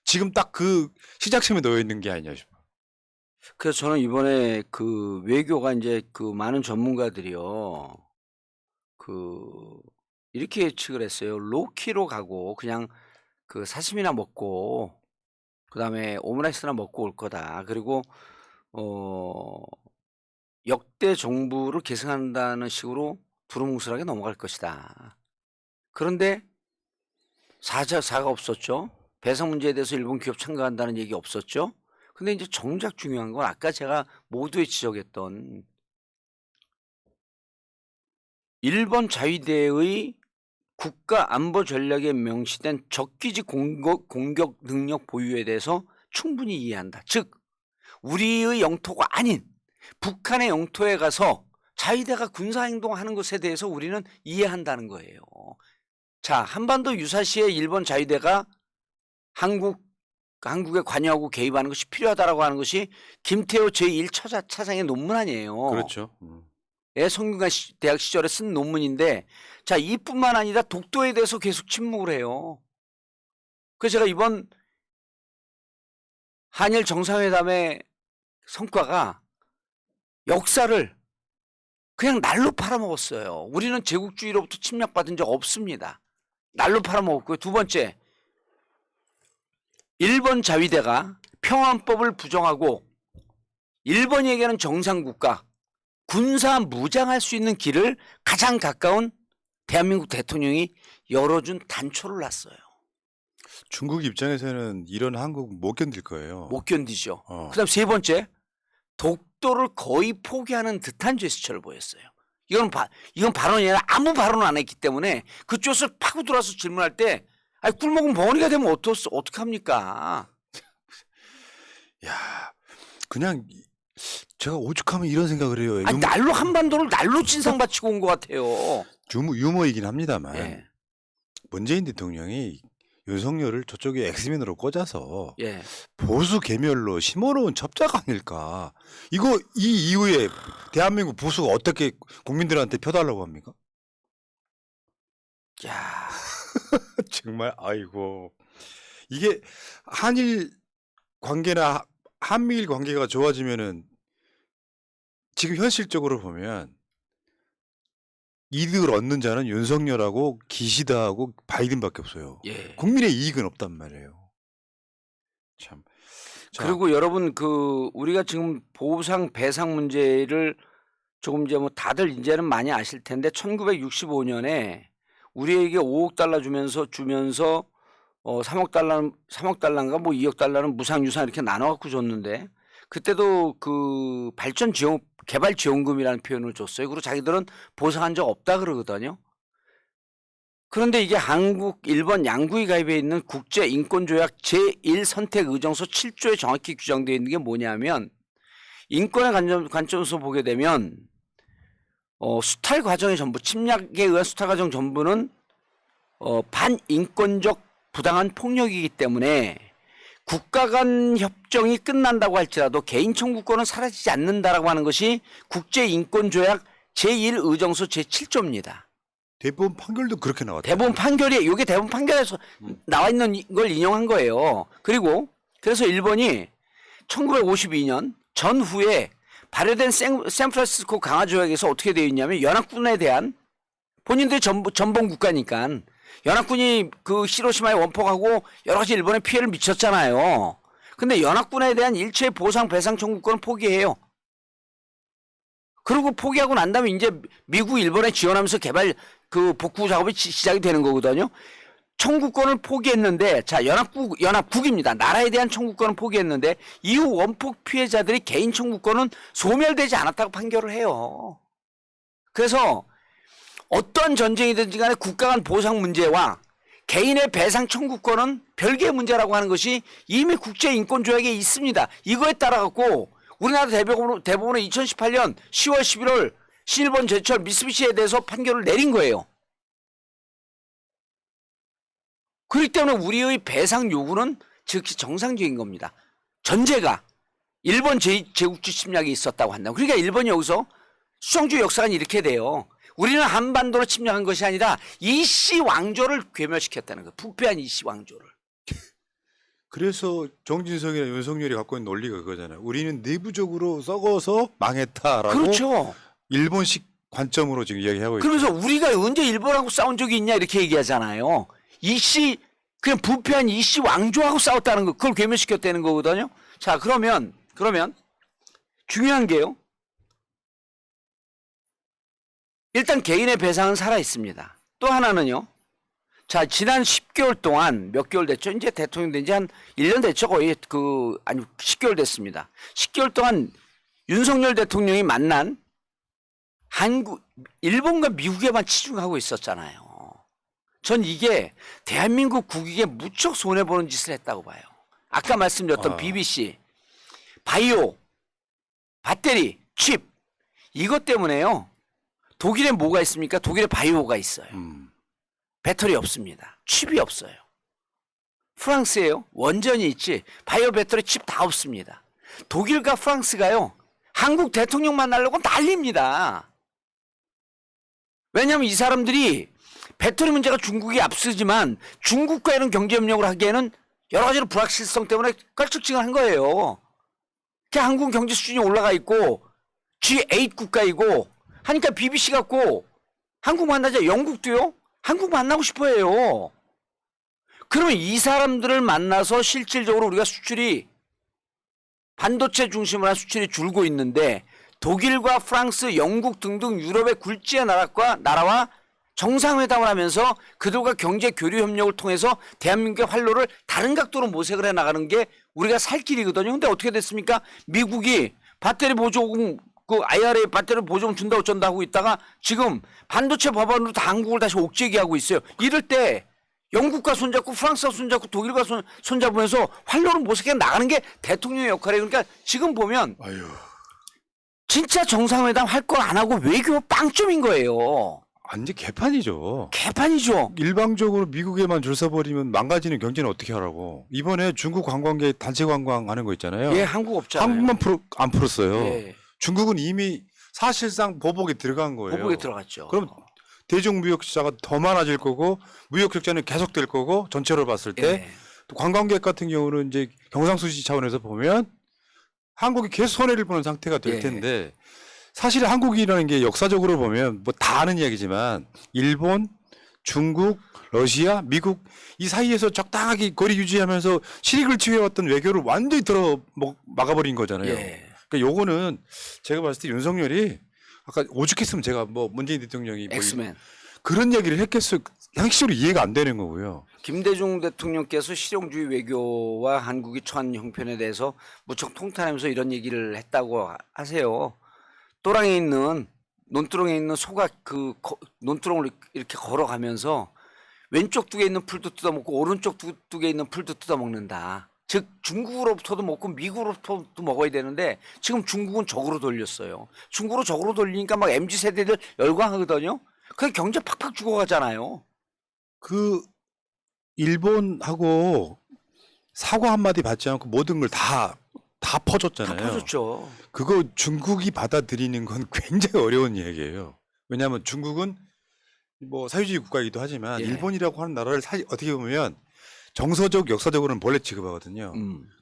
지금 딱 그 시작점에 놓여 있는 게 아니냐 싶어요. 그래서 저는 이번에 그 외교가 이제 그 많은 전문가들이요. 그 이렇게 예측을 했어요. 로키로 가고 그냥 그 사시미나 먹고 그다음에 오므라이스나 먹고 올 거다. 그리고 역대 정부를 계승한다는 식으로 두루뭉술하게 넘어갈 것이다. 그런데 사가 없었죠. 배상 문제에 대해서 일본 기업 참가한다는 얘기 없었죠. 근데 이제 정작 중요한 건 아까 제가 모두에 지적했던 일본 자위대의 국가 안보 전략에 명시된 적기지 공격 능력 보유에 대해서 충분히 이해한다. 즉 우리의 영토가 아닌 북한의 영토에 가서 자위대가 군사행동하는 것에 대해서 우리는 이해한다는 거예요. 자, 한반도 유사시에 일본 자위대가 한국에 관여하고 개입하는 것이 필요하다라고 하는 것이 김태호 제1차장의 논문 아니에요. 그렇죠. 예, 성균관 대학 시절에 쓴 논문인데, 자, 이뿐만 아니라 독도에 대해서 계속 침묵을 해요. 그래서 제가 이번 한일 정상회담의 성과가 역사를 그냥 날로 팔아먹었어요. 우리는 제국주의로부터 침략받은 적 없습니다. 날로 팔아먹었고요. 두 번째, 일본 자위대가 평화헌법을 부정하고 일본에게는 정상국가, 군사 무장할 수 있는 길을 가장 가까운 대한민국 대통령이 열어준 단초를 놨어요. 중국 입장에서는 이런 한국 못 견딜 거예요. 못 견디죠. 그다음 세 번째, 독도를 거의 포기하는 듯한 제스처를 보였어요. 이건 발언이 아니라 아무 발언 안 했기 때문에 그쪽을 파고 들어와서 질문할 때 꿀먹은 벙어리가 되면 어떡합니까? 야, 그냥 제가 오죽하면 이런 생각을 해요. 날로 한반도를 날로 진상바치고 온 것 같아요. 유머이긴 합니다만 예. 문재인 대통령이 윤석열을 저쪽에 엑스맨으로 꽂아서 예. 보수 계멸로 심어놓은 첩자가 아닐까. 이 이후에 대한민국 보수가 어떻게 국민들한테 펴달라고 합니까? 야, 정말 아이고, 이게 한일 관계나 한미일 관계가 좋아지면은 지금 현실적으로 보면 이득을 얻는 자는 윤석열하고 기시다하고 바이든밖에 없어요. 예. 국민의 이익은 없단 말이에요. 참. 자, 그리고 여러분 우리가 지금 보상 배상 문제를 조금 이제 뭐 다들 이제는 많이 아실 텐데 1965년에 우리에게 5억 달러 주면서 3억 달러인가 뭐 2억 달러는 무상 유상 이렇게 나눠 갖고 줬는데 그때도 그 개발 지원금이라는 표현을 줬어요. 그리고 자기들은 보상한 적 없다 그러거든요. 그런데 이게 한국, 일본 양국이 가입해 있는 국제인권조약 제1선택의정서 7조에 정확히 규정되어 있는 게 뭐냐면 인권의 관점에서 보게 되면 수탈 과정의 전부, 침략에 의한 수탈 과정 전부는 반인권적 부당한 폭력이기 때문에 국가 간 협정이 끝난다고 할지라도 개인 청구권은 사라지지 않는다라고 하는 것이 국제인권조약 제1의정서 제7조입니다. 대법원 판결도 그렇게 나왔다. 대법원 판결이 이게 대법원 판결에서 나와 있는 걸 인용한 거예요. 그래서 일본이 1952년 전후에 발효된 샌프란시스코 강화조약에서 어떻게 되어 있냐면 연합군에 대한 본인들이 전범 국가니까 연합군이 그 히로시마에 원폭하고 여러 가지 일본에 피해를 미쳤잖아요. 근데 연합군에 대한 일체 보상 배상 청구권을 포기해요. 그리고 포기하고 난 다음에 이제 미국, 일본에 지원하면서 개발 그 복구 작업이 시작이 되는 거거든요. 청구권을 포기했는데, 자, 연합국입니다. 나라에 대한 청구권을 포기했는데, 이후 원폭 피해자들이 개인 청구권은 소멸되지 않았다고 판결을 해요. 그래서 어떤 전쟁이든지 간에 국가 간 보상 문제와 개인의 배상 청구권은 별개의 문제라고 하는 것이 이미 국제인권조약에 있습니다. 이거에 따라 갖고 우리나라 대법원은 2018년 10월 11월 신일본 제철 미쓰비시에 대해서 판결을 내린 거예요. 그렇기 때문에 우리의 배상 요구는 즉시 정상적인 겁니다. 전제가 일본 제국주의 침략이 있었다고 한다면, 그러니까 일본이 여기서 수정주의 역사가 이렇게 돼요. 우리는 한반도를 침략한 것이 아니라 이씨 왕조를 괴멸시켰다는 거예요. 부패한 이씨 왕조를. 그래서 정진석이나 윤석열이 갖고 있는 논리가 그거잖아요. 우리는 내부적으로 썩어서 망했다라고 그렇죠. 일본식 관점으로 지금 이야기하고 있죠. 그러면서 우리가 언제 일본하고 싸운 적이 있냐 이렇게 얘기하잖아요. 이씨 그냥 부패한 이씨 왕조하고 싸웠다는 거, 그걸 괴멸시켰다는 거거든요. 자, 그러면 중요한 게요. 일단 개인의 배상은 살아 있습니다. 또 하나는요. 자, 지난 10개월 동안 몇 개월 됐죠? 이제 대통령 된 지 한 1년 됐죠? 거의 아니 10개월 됐습니다. 10개월 동안 윤석열 대통령이 만난 일본과 미국에만 치중하고 있었잖아요. 전 이게 대한민국 국익에 무척 손해보는 짓을 했다고 봐요. 아까 말씀드렸던 BBC, 바이오, 배터리, 칩, 이것 때문에요. 독일에 뭐가 있습니까? 독일에 바이오가 있어요. 배터리 없습니다. 칩이 없어요. 프랑스에요. 원전이 있지 바이오, 배터리, 칩 다 없습니다. 독일과 프랑스가요. 한국 대통령 만나려고 난립니다. 왜냐하면 이 사람들이 배터리 문제가 중국이 앞서지만 중국과는 경제협력을 하기에는 여러 가지로 불확실성 때문에 껄쩍지근한 거예요. 한국 경제 수준이 올라가 있고 G8 국가이고 하니까 BBC 갖고 한국 만나자. 영국도요. 한국 만나고 싶어 해요. 그러면 이 사람들을 만나서 실질적으로 우리가 수출이 반도체 중심으로 한 수출이 줄고 있는데 독일과 프랑스, 영국 등등 유럽의 굴지의 나라와 정상회담을 하면서 그들과 경제 교류 협력을 통해서 대한민국의 활로를 다른 각도로 모색을 해 나가는 게 우리가 살 길이거든요. 근데 어떻게 됐습니까? 미국이 배터리 보조금, 그 IRA 배터리 보조금 준다고 어쩐다 하고 있다가 지금 반도체 법안으로 다 한국을 다시 옥죄기하고 있어요. 이럴 때 영국과 손잡고 프랑스와 손잡고 독일과 손잡으면서 활로를 모색해 나가는 게 대통령의 역할이에요. 그러니까 지금 보면 아유, 진짜 정상회담 할 걸 안 하고 외교 빵점인 거예요. 완전 개판이죠. 개판이죠. 일방적으로 미국에만 줄 서버리면 망가지는 경제는 어떻게 하라고. 이번에 중국 관광객 단체 관광하는 거 있잖아요. 예, 한국 없잖아요. 한국만 안 풀었어요. 예. 중국은 이미 사실상 보복에 들어간 거예요. 보복에 들어갔죠. 그럼 대중무역시장가 더 많아질 거고 무역 격차는 계속될 거고 전체로 봤을 때 예. 또 관광객 같은 경우는 이제 경상수지 차원에서 보면 한국이 계속 손해를 보는 상태가 될 예. 텐데 사실 한국이라는 게 역사적으로 보면 뭐 다 아는 이야기지만 일본, 중국, 러시아, 미국 이 사이에서 적당하게 거리 유지하면서 실익을 취해왔던 외교를 완전히 막아버린 거잖아요. 예. 그러니까 요거는 제가 봤을 때 윤석열이 아까 오죽했으면 제가 뭐 문재인 대통령이 뭐 엑스맨. 그런 얘기를 했겠어요. 형식으로 이해가 안 되는 거고요. 김대중 대통령께서 실용주의 외교와 한국이 처한 형편에 대해서 무척 통탄하면서 이런 얘기를 했다고 하세요. 또랑에 있는 논두렁에 있는 소가 그 논두렁을 이렇게 걸어가면서 왼쪽 뚝에 있는 풀도 뜯어먹고 오른쪽 뚝에 있는 풀도 뜯어먹는다. 즉 중국으로부터도 먹고 미국으로부터도 먹어야 되는데 지금 중국은 적으로 돌렸어요. 중국으로 적으로 돌리니까 막 MZ 세대들 열광하거든요. 그 경제 팍팍 죽어가잖아요. 그 일본하고 사과 한마디 받지 않고 모든 걸 다 퍼줬잖아요. 다 퍼졌죠. 그거 중국이 받아들이는 건 굉장히 어려운 얘기예요. 왜냐하면 중국은 뭐 사회주의 국가이기도 하지만 예. 일본이라고 하는 나라를 어떻게 보면 정서적, 역사적으로는 벌레 취급하거든요.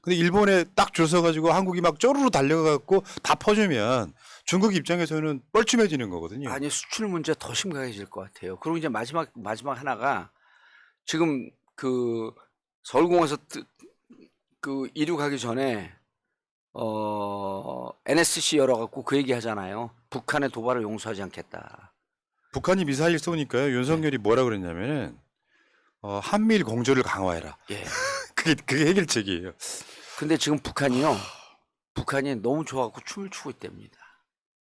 근데 일본에 딱 줄 서가지고 한국이 막 쪼르르 달려가갖고 다 퍼주면 중국 입장에서는 뻘쭘해지는 거거든요. 아니 수출 문제 더 심각해질 것 같아요. 그리고 이제 마지막 하나가 지금 그 서울공항에서 그 이륙하기 전에 NSC 열어갖고 그 얘기 하잖아요. 북한의 도발을 용서하지 않겠다. 북한이 미사일 쏘니까요. 윤석열이 뭐라 그랬냐면은 한미일 공조를 강화해라. 예. 그게 해결책이에요. 근데 지금 북한이 너무 좋아갖고 춤을 추고 있답니다.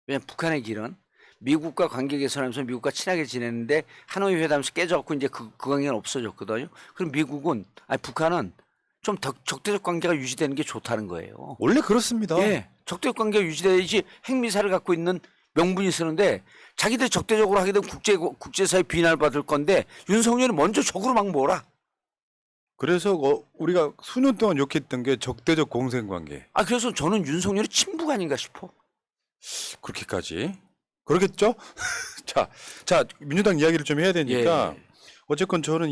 왜냐면 북한의 길은 미국과 관계 개선하면서 미국과 친하게 지냈는데 하노이 회담에서 깨져갖고 이제 그 관계는 없어졌거든요. 그럼 북한은 좀 적대적 관계가 유지되는 게 좋다는 거예요. 원래 그렇습니다. 예, 적대적 관계가 유지돼야지 핵미사를 갖고 있는 명분이 쓰는데 자기들이 적대적으로 하게 되면 국제사회 비난을 받을 건데 윤석열이 먼저 적으로 막 몰아. 그래서 우리가 수년 동안 욕했던 게 적대적 공생관계. 그래서 저는 윤석열이 친북 아닌가 싶어. 그렇게까지 그러겠죠? 자 민주당 이야기를 좀 해야 되니까 예. 어쨌건 저는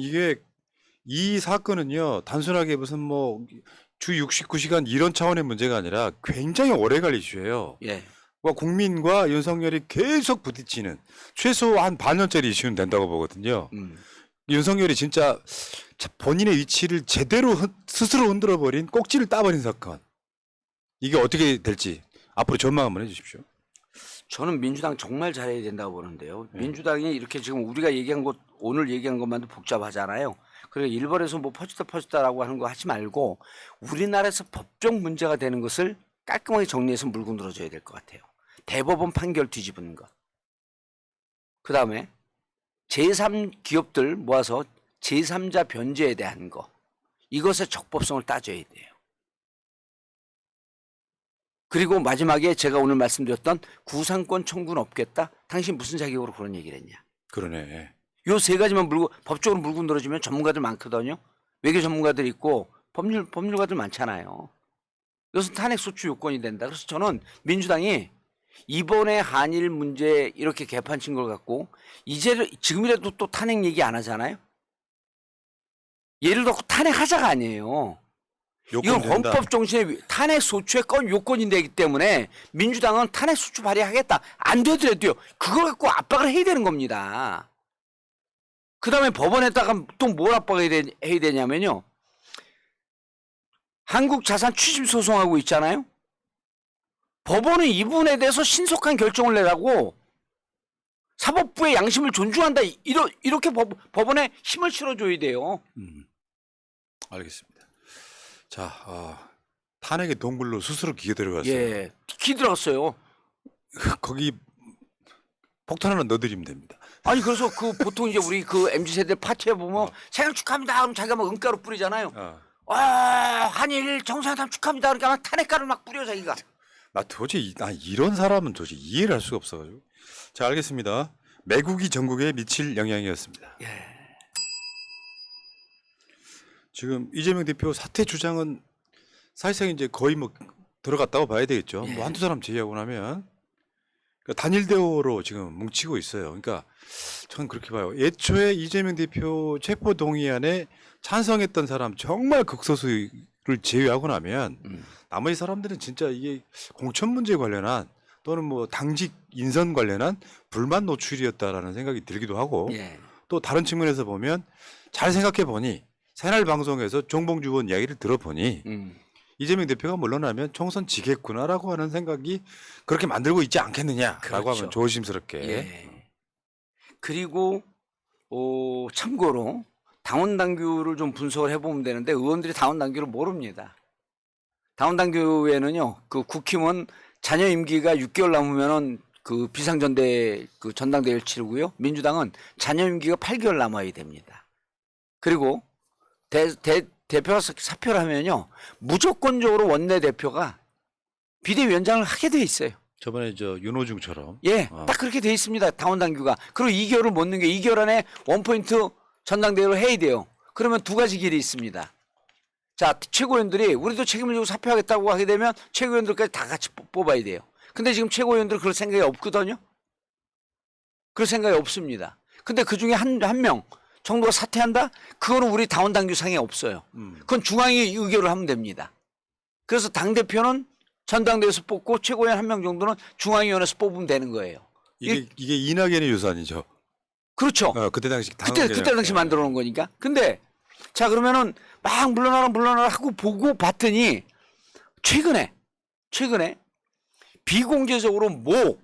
이 사건은요 단순하게 무슨 뭐 주 69시간 이런 차원의 문제가 아니라 굉장히 오래 갈 이슈예요. 예. 국민과 윤석열이 계속 부딪히는 최소 한 반년짜리 이슈는 된다고 보거든요. 윤석열이 진짜 본인의 위치를 제대로 스스로 흔들어버린 꼭지를 따버린 사건. 이게 어떻게 될지 앞으로 전망 한번 해주십시오. 저는 민주당 정말 잘해야 된다고 보는데요. 네. 민주당이 이렇게 지금 우리가 얘기한 것 오늘 얘기한 것만도 복잡하잖아요. 그래서 일본에서 뭐 퍼주다라고 하는 거 하지 말고 우리나라에서 법적 문제가 되는 것을 깔끔하게 정리해서 물고 늘어져야 될 것 같아요. 대법원 판결 뒤집는 것. 그 다음에 제3기업들 모아서 제3자 변제에 대한 거. 이것의 적법성을 따져야 돼요. 그리고 마지막에 제가 오늘 말씀드렸던 구상권 청구는 없겠다. 당신 무슨 자격으로 그런 얘기를 했냐. 그러네. 요 세 가지만 법적으로 물고 늘어지면 전문가들 많거든요. 외교 전문가들 있고 법률가들 많잖아요. 이것은 탄핵 소추 요건이 된다. 그래서 저는 민주당이 이번에 한일 문제 이렇게 개판 친 걸 갖고 지금이라도 또 탄핵 얘기 안 하잖아요. 예를 들어 탄핵하자가 아니에요. 이건 된다. 헌법 정신의 탄핵 소추의 요건이 되기 때문에 민주당은 탄핵 소추 발의하겠다. 안 되더라도요. 그걸 갖고 압박을 해야 되는 겁니다. 그 다음에 법원에다가 또 뭘 압박해야 되냐면요. 한국자산 취심 소송하고 있잖아요. 법원은 이 부분에 대해서 신속한 결정을 내라고 사법부의 양심을 존중한다. 이렇게 법원에 힘을 실어줘야 돼요. 알겠습니다. 자, 탄핵의 동굴로 스스로 기어 들어갔어요. 예, 기 들어갔어요. 거기 폭탄 하나 넣어드리면 됩니다. 아니 그래서 보통 이제 우리 MZ 세대 파티에 보면 생일 축하합니다. 그럼 자기가 막 은가루 뿌리잖아요. 한일 정상회담 축하합니다. 그러니까 막 탄핵가루 막 뿌려 자기가. 나 도저히 이런 사람은 도저히 이해를 할 수가 없어가지고. 자, 알겠습니다. 매국이 전국에 미칠 영향이었습니다. 예. 지금 이재명 대표 사퇴 주장은 사실상 이제 거의 뭐 들어갔다고 봐야 되겠죠. 예. 뭐 한두 사람 제외하고 나면 그러니까 단일 대오로 지금 뭉치고 있어요. 그러니까 저는 그렇게 봐요. 애초에 이재명 대표 체포 동의안에 찬성했던 사람 정말 극소수를 제외하고 나면 나머지 사람들은 진짜 이게 공천 문제 관련한 또는 뭐 당직 인선 관련한 불만 노출이었다라는 생각이 들기도 하고 예. 또 다른 측면에서 보면 잘 생각해 보니 새날 방송에서 정봉주 의원 이야기를 들어보니 이재명 대표가 물러나면 총선 지겠구나라고 하는 생각이 그렇게 만들고 있지 않겠느냐라고 그렇죠. 하면 조심스럽게. 예. 그리고 참고로 당원 당규를 좀 분석을 해보면 되는데 의원들이 당원 당규를 모릅니다. 당원 당규에는요, 그 국힘은 자녀 임기가 6개월 남으면은 그 비상전대 그 전당대회를 치르고요. 민주당은 자녀 임기가 8개월 남아야 됩니다. 그리고 대표가 사표를 하면요, 무조건적으로 원내대표가 비대위원장을 하게 돼 있어요. 저번에 저 윤호중처럼. 예, 딱 그렇게 돼 있습니다. 당원 당규가. 그리고 2개월을 못 넘겨 2개월 안에 원포인트 전당대회를 해야 돼요. 그러면 두 가지 길이 있습니다. 자, 최고위원들이 우리도 책임을 지고 사표하겠다고 하게 되면 최고위원들까지 다 같이 뽑아야 돼요. 근데 지금 최고위원들은 그럴 생각이 없거든요. 그럴 생각이 없습니다. 근데 그 중에 한 명 정도가 사퇴한다? 그거는 우리 당원 당규상에 없어요. 그건 중앙이 의결을 하면 됩니다. 그래서 당대표는 전당대회에서 뽑고 최고위원 한 명 정도는 중앙위원회에서 뽑으면 되는 거예요. 이게 이낙연의 유산이죠. 그렇죠. 그때 당시 그때 당시 만들어 놓은 거니까. 근데 자, 그러면은 막 물러나라 하고 보고 봤더니 최근에 최근에 비공개적으로 모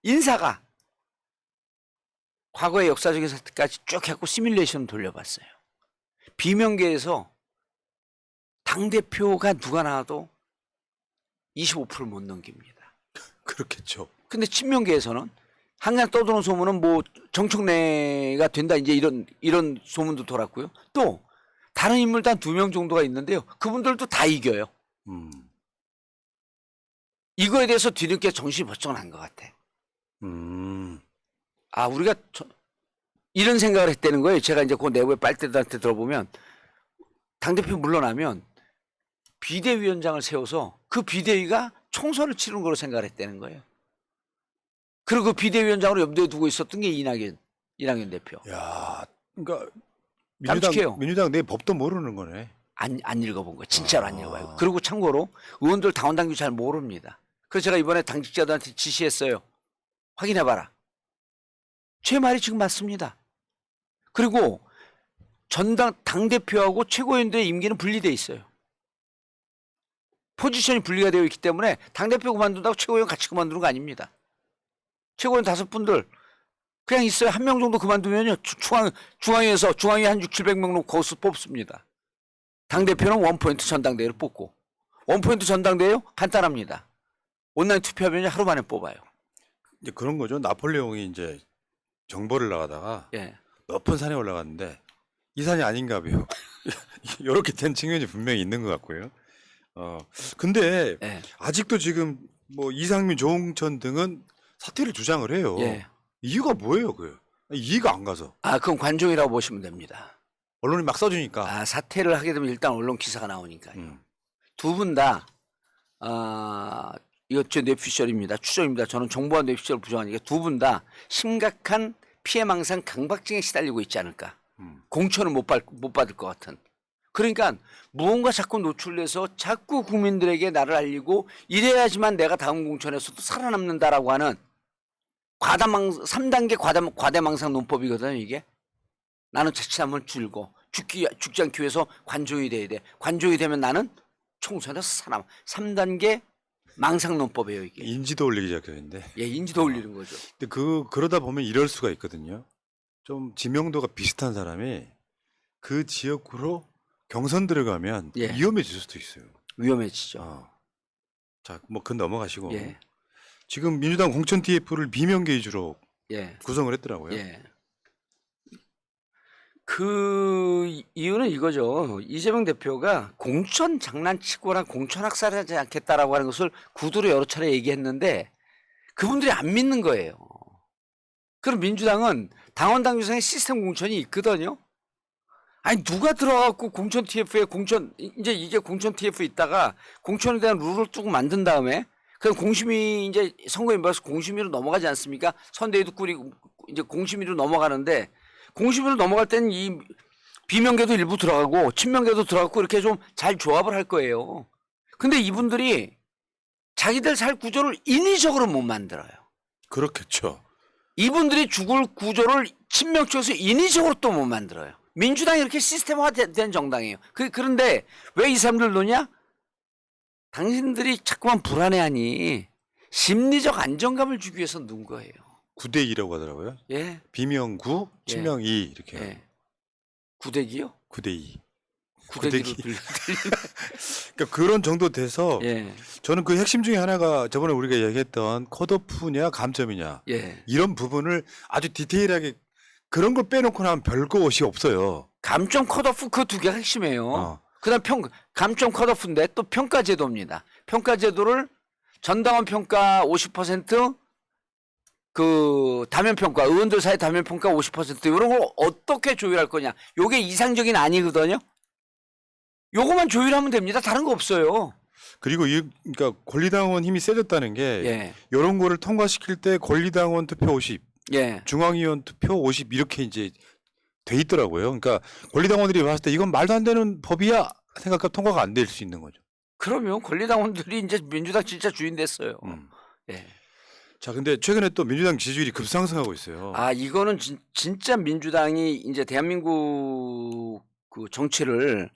인사가 과거의 역사적인 사태까지 쭉 해고 시뮬레이션 돌려봤어요. 비명계에서 당대표가 누가 나와도 25%를 못 넘깁니다. 그렇겠죠. 근데 친명계에서는 항상 떠도는 소문은 뭐 정청래가 된다 이제 이런 소문도 돌았고요. 또 다른 인물도 한 2명 정도가 있는데요. 그분들도 다 이겨요. 음. 이거에 대해서 뒤늦게 정신이 번쩍 난 것 같아. 아, 우리가 이런 생각을 했다는 거예요. 제가 이제 그 내부의 빨대들한테 들어보면 당대표 물러나면 비대위원장을 세워서 그 비대위가 총선을 치르는 거로 생각을 했다는 거예요. 그리고 그 비대위원장으로 염두에 두고 있었던 게 이낙연 대표. 야, 그러니까 깜찍해요. 민주당 내 법도 모르는 거네. 안 읽어본 거예요. 진짜로 안 읽어봐요. 그리고 참고로 의원들 당원 당규 잘 모릅니다. 그래서 제가 이번에 당직자들한테 지시했어요. 확인해봐라. 제 말이 지금 맞습니다. 그리고 당대표하고 최고위원들의 임기는 분리돼 있어요. 포지션이 분리가 되어 있기 때문에 당대표 그만둔다고 최고위원 같이 그만두는 거 아닙니다. 최고위원 5분들 그냥 있어요. 1명 정도 그만두면요. 중앙위에서 중앙위 한 600-700명 놓고 거기서 뽑습니다. 당대표는 원포인트 전당대회를 뽑고 원포인트 전당대회요? 간단합니다. 온라인 투표하면 하루 만에 뽑아요. 이제 그런 거죠. 나폴레옹이 이제 정벌을 나가다가 예. 높은 산에 올라갔는데 이 산이 아닌가 봐요. 이렇게 된 측면이 분명히 있는 것 같고요. 근데 예. 아직도 지금 뭐 이상민, 조홍천 등은 사퇴를 주장을 해요. 예. 이유가 뭐예요, 그? 이해가 안 가서. 아, 그건 관종이라고 보시면 됩니다. 언론이 막 써주니까. 아, 사퇴를 하게 되면 일단 언론 기사가 나오니까요. 두 분 다, 이거 제 뇌피셜입니다. 추정입니다. 저는 정보와 뇌피셜을 부정하니까 두 분 다 심각한 피해망상 강박증에 시달리고 있지 않을까. 공천을 못 받을 것 같은. 그러니까 무언가 자꾸 노출돼서 자꾸 국민들에게 나를 알리고 이래야지만 내가 다음 공천에서도 살아남는다라고 하는 3단계 과대망상 논법이거든요, 이게. 나는 자칫하면 죽지 않기 위해서 관종이 돼야 돼. 관종이 되면 나는 총선에서 살아남. 3단계 망상 논법이에요, 이게. 인지도 올리기 작전인데. 예, 인지도 올리는 거죠. 근데 그러다 보면 이럴 수가 있거든요. 좀 지명도가 비슷한 사람이 그 지역구로 경선 들어가면 예. 위험해질 수도 있어요. 위험해지죠. 자, 뭐 그건 넘어가시고 예. 지금 민주당 공천 TF를 비명계 위주로 예. 구성을 했더라고요. 예. 그 이유는 이거죠. 이재명 대표가 공천 장난치거나 공천 학살하지 않겠다라고 하는 것을 구두로 여러 차례 얘기했는데 그분들이 안 믿는 거예요. 그럼 민주당은 당원 당규상의 시스템 공천이 있거든요. 아니 누가 들어가고 공천 TF에 이제 이게 공천 TF 있다가 공천에 대한 룰을 쭉 만든 다음에 그럼 공심위 이제 선거인별에서 공심위로 넘어가지 않습니까? 선대위도 꾸리고 이제 공심위로 넘어가는데 공심위로 넘어갈 때는 이 비명계도 일부 들어가고 친명계도 들어가고 이렇게 좀 잘 조합을 할 거예요. 근데 이분들이 자기들 살 구조를 인위적으로 못 만들어요. 그렇겠죠. 이분들이 죽을 구조를 친명 쪽에서 인위적으로 또 못 만들어요. 민주당이 이렇게 시스템화된 정당이에요. 그런데 왜 이 사람들 노냐? 당신들이 자꾸만 불안해하니 심리적 안정감을 주기 위해서 넣은 거예요. 9대 2라고 하더라고요. 예. 비명 9, 예. 친명 2 이렇게. 예. 구대기요? 9대 2. 구대기로 그러니까 그런 정도 돼서 예. 저는 그 핵심 중에 하나가 저번에 우리가 얘기했던 컷오프냐 감점이냐 예. 이런 부분을 아주 디테일하게 그런 걸 빼놓고 나면 별것이 없어요. 감점 컷오프 그 두 개가 핵심이에요. 그다음 감점 컷오프인데 또 평가제도입니다. 평가제도를 전당원 평가 50%, 그 다면 평가, 의원들 사이 다면 평가 50% 이런 걸 어떻게 조율할 거냐. 요게 이상적인 아니거든요. 요거만 조율하면 됩니다. 다른 거 없어요. 그리고 그러니까 권리당원 힘이 세졌다는 게 예. 이런 거를 통과시킬 때 권리당원 투표 50, 예. 중앙위원 투표 50 이렇게 이제 돼 있더라고요. 그러니까 권리당원들이 봤을 때 이건 말도 안 되는 법이야 생각하면 통과가 안 될 수 있는 거죠. 그러면 권리당원들이 이제 민주당 진짜 주인 됐어요. 예. 자, 근데 최근에 또 민주당 지지율이 급상승하고 있어요. 아, 이거는 진짜 민주당이 이제 대한민국 그 정치를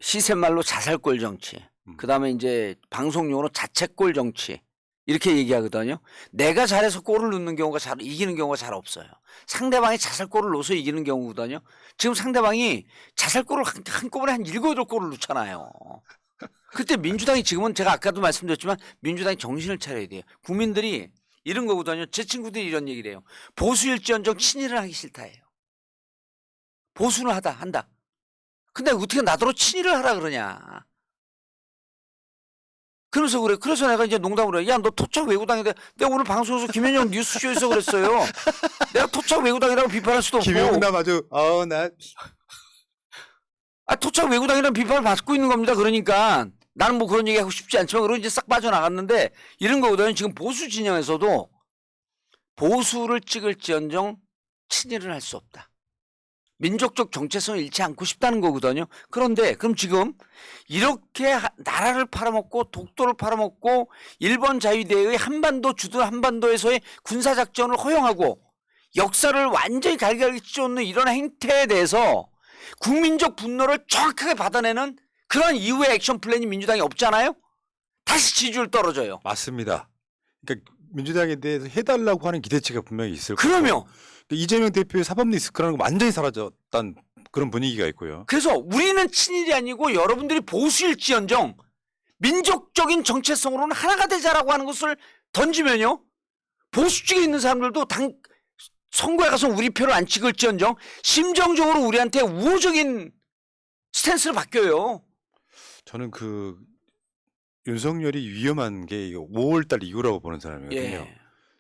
시세말로 자살골 정치. 그다음에 이제 방송용으로 자책골 정치 이렇게 얘기하거든요. 내가 잘해서 골을 넣는 경우가 이기는 경우가 잘 없어요. 상대방이 자살골을 넣어서 이기는 경우거든요. 지금 상대방이 자살골을 한꺼번에 한 7, 8골을 넣잖아요. 그때 민주당이 지금은 제가 아까도 말씀드렸지만 민주당이 정신을 차려야 돼요. 국민들이 이런 거거든요. 제 친구들이 이런 얘기를 해요. 보수일지언정 친일을 하기 싫다예요. 보수는 한다. 근데 어떻게 나더러 친일을 하라 그러냐. 그래서 그래. 그래서 내가 이제 농담으로 해. 야, 너 토착 외구당이다. 내가 오늘 방송에서 김현정 뉴스쇼에서 그랬어요. 내가 토착 외구당이라고 비판할 수도 없고. 김영남 아주 나 토착 외구당이라는 비판을 받고 있는 겁니다. 그러니까 나는 뭐 그런 얘기 하고 싶지 않지만 그러고 이제 싹 빠져나갔는데 이런 거거든요. 지금 보수 진영에서도 보수를 찍을지언정 친일을 할 수 없다. 민족적 정체성을 잃지 않고 싶다는 거거든요. 그런데 그럼 지금 이렇게 나라를 팔아먹고 독도를 팔아먹고 일본 자위대의 한반도 주둔 한반도에서의 군사작전을 허용하고 역사를 완전히 갈갈이 찢어놓는 이런 행태에 대해서 국민적 분노를 정확하게 받아내는 그런 이후의 액션 플랜이 민주당이 없잖아요. 다시 지지율 떨어져요. 맞습니다. 그러니까 민주당에 대해서 해달라고 하는 기대치가 분명히 있을 거고. 그러면 이재명 대표의 사법 리스크라는 거 완전히 사라졌다는 그런 분위기가 있고요. 그래서 우리는 친일이 아니고 여러분들이 보수일지언정 민족적인 정체성으로는 하나가 되자라고 하는 것을 던지면요. 보수 쪽에 있는 사람들도 선거에 가서 우리 표를 안 찍을지언정 심정적으로 우리한테 우호적인 스탠스를 바뀌어요. 저는 윤석열이 위험한 게 5월달 이후라고 보는 사람이거든요. 예.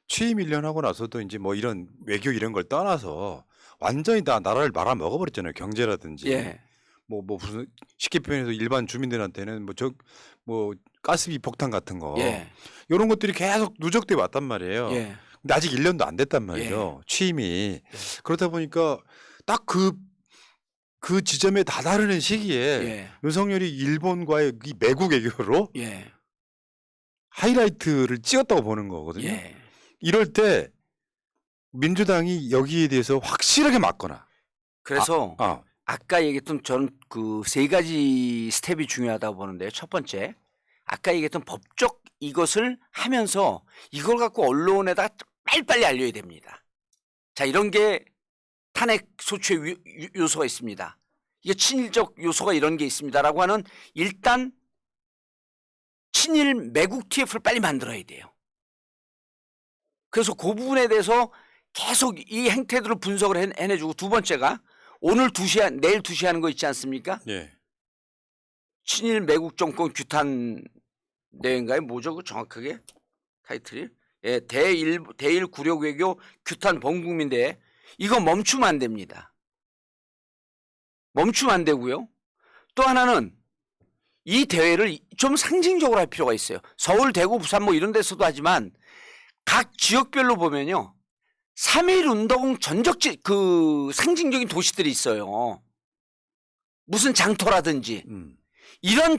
취임 1년 하고 나서도 이제 뭐 이런 외교 이런 걸 떠나서 완전히 다 나라를 말아먹어버렸잖아요. 경제라든지. 예. 뭐 무슨 쉽게 표현해서 일반 주민들한테는 뭐 가스비 폭탄 같은 거. 예. 이런 것들이 계속 누적돼 왔단 말이에요. 예. 근데 아직 1년도 안 됐단 말이죠. 취임이. 그렇다 보니까 딱 그 지점에 다다르는 시기에 예. 윤석열이 일본과의 이 매국 외교로 예. 하이라이트를 찍었다고 보는 거거든요. 예. 이럴 때 민주당이 여기에 대해서 확실하게 맞거나. 그래서 아까 얘기했던 저는 그 3가지 스텝이 중요하다고 보는데요. 첫 번째, 아까 얘기했던 법적 이것을 하면서 이걸 갖고 언론에다 빨리빨리 알려야 됩니다. 자, 이런 게 탄핵 소추의 요소가 있습니다. 이게 친일적 요소가 이런 게 있습니다라고 하는 일단 친일 매국 TF를 빨리 만들어야 돼요. 그래서 그 부분에 대해서 계속 이 행태들을 분석을 해내주고 두 번째가 오늘 2시에 내일 2시에 하는 거 있지 않습니까? 예. 친일 매국 정권 규탄 대회인가요? 뭐죠? 그 정확하게 타이틀이? 예, 대일 굴욕 외교 규탄 범국민 대회. 이거 멈추면 안 됩니다. 멈추면 안 되고요. 또 하나는 이 대회를 좀 상징적으로 할 필요가 있어요. 서울, 대구, 부산 뭐 이런 데서도 하지만 각 지역별로 보면요. 3.1 운동 전적지 상징적인 도시들이 있어요. 무슨 장터라든지 이런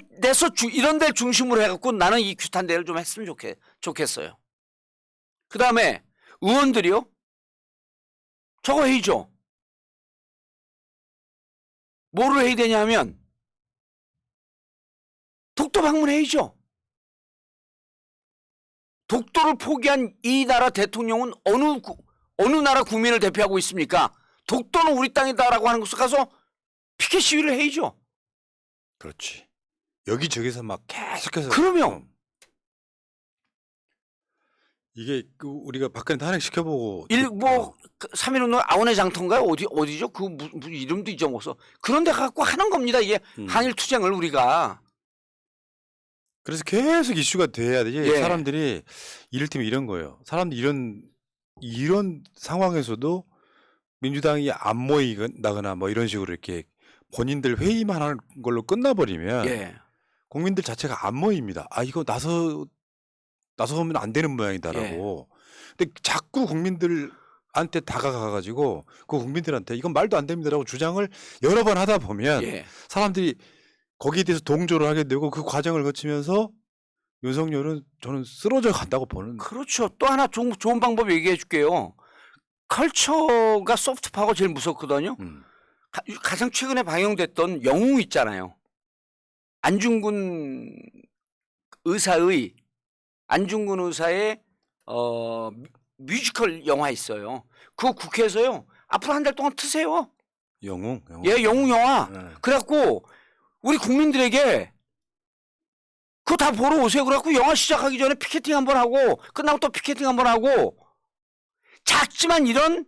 데 중심으로 해갖고 나는 이 규탄 대회를 좀 했으면 좋겠어요. 그 다음에 의원들이요. 저거 해야죠. 뭐를 해야 되냐 하면 독도 방문해야죠. 독도를 포기한 이 나라 대통령은 어느 나라 국민을 대표하고 있습니까? 독도는 우리 땅이다라고 하는 곳에 가서 피켓 시위를 해야죠. 그렇지. 여기저기서 막 계속해서. 그러면 이게 우리가 박근혜 탄핵 시켜보고 3.1 운동 아원의 장터인가요? 어디죠? 그 무슨 이름도 잊어먹어서 그런 데 갖고 하는 겁니다. 이게 한일 투쟁을 우리가. 그래서 계속 이슈가 돼야 되지. 예. 사람들이 이를테면 이런 거예요. 사람들이 이런 상황에서도 민주당이 안 모이거나 뭐 이런 식으로 이렇게 본인들 회의만 하는 걸로 끝나버리면 예. 국민들 자체가 안 모입니다. 이거 나서면 안 되는 모양이다라고. 근데 자꾸 국민들한테 다가가가지고 그 국민들한테 이건 말도 안 됩니다라고 주장을 여러 번 하다 보면 사람들이 거기에 대해서 동조를 하게 되고 그 과정을 거치면서 윤석열은 저는 쓰러져 간다고 보는. 그렇죠. 또 하나 좋은 방법 얘기해 줄게요. 컬처가 소프트 파워가 제일 무섭거든요. 가장 최근에 방영됐던 영웅 있잖아요. 안중근 의사의 안중근 의사의 뮤지컬 영화 있어요. 그거 국회에서요. 앞으로 한 달 동안 트세요. 영웅. 예, 영웅 영화. 네. 그래갖고 우리 국민들에게 그거 다 보러 오세요. 그래갖고 영화 시작하기 전에 피켓팅 한번 하고 끝나고 또 피켓팅 한번 하고 작지만 이런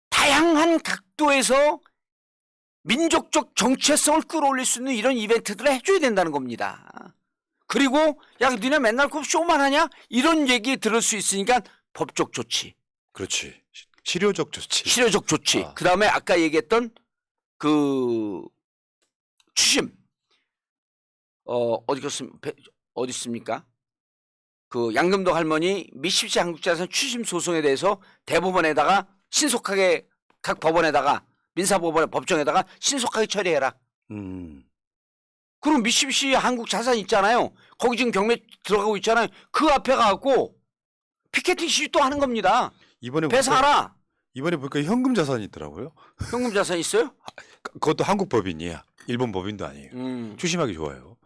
다양한 각도에서 민족적 정체성을 끌어올릴 수 있는 이런 이벤트들을 해줘야 된다는 겁니다. 그리고 야 니네 맨날 그 쇼만 하냐? 이런 얘기 들을 수 있으니까 법적 조치, 그렇지. 실효적 조치. 실효적 조치. 아. 그다음에 아까 얘기했던 그 추심 어디 있습니까? 그 양금덕 할머니 미십시 한국자산 추심 소송에 대해서 대법원에다가 신속하게 각 법원에다가 민사법원에 법정에다가 신속하게 처리해라. 그럼 미십시 한국 자산 있잖아요. 거기 지금 경매 들어가고 있잖아요. 그 앞에 가고 피켓팅 시위 또 하는 겁니다. 이번에 배상하라. 이번에 보니까 현금 자산이 있더라고요. 현금 자산 있어요? 그것도 한국 법인이야. 일본 법인도 아니에요. 추심하기 좋아요.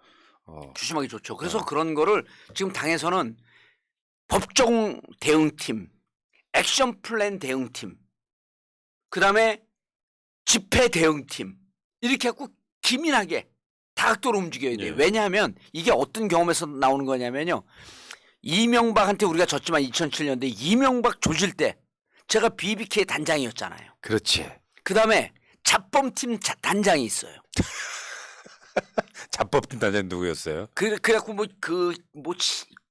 조심하기 좋죠. 그래서 그런 거를 지금 당에서는 법정 대응팀, 액션 플랜 대응팀, 그다음에 집회 대응팀 이렇게 갖고 기민하게 다각도로 움직여야 돼요. 예. 왜냐하면 이게 어떤 경험에서 나오는 거냐면요. 이명박한테 우리가 졌지만 2007년대 이명박 조질 때 제가 BBK 단장이었잖아요. 그렇지. 그다음에 잡범팀 단장이 있어요. 잡법팀 단장 누구였어요? 그래갖고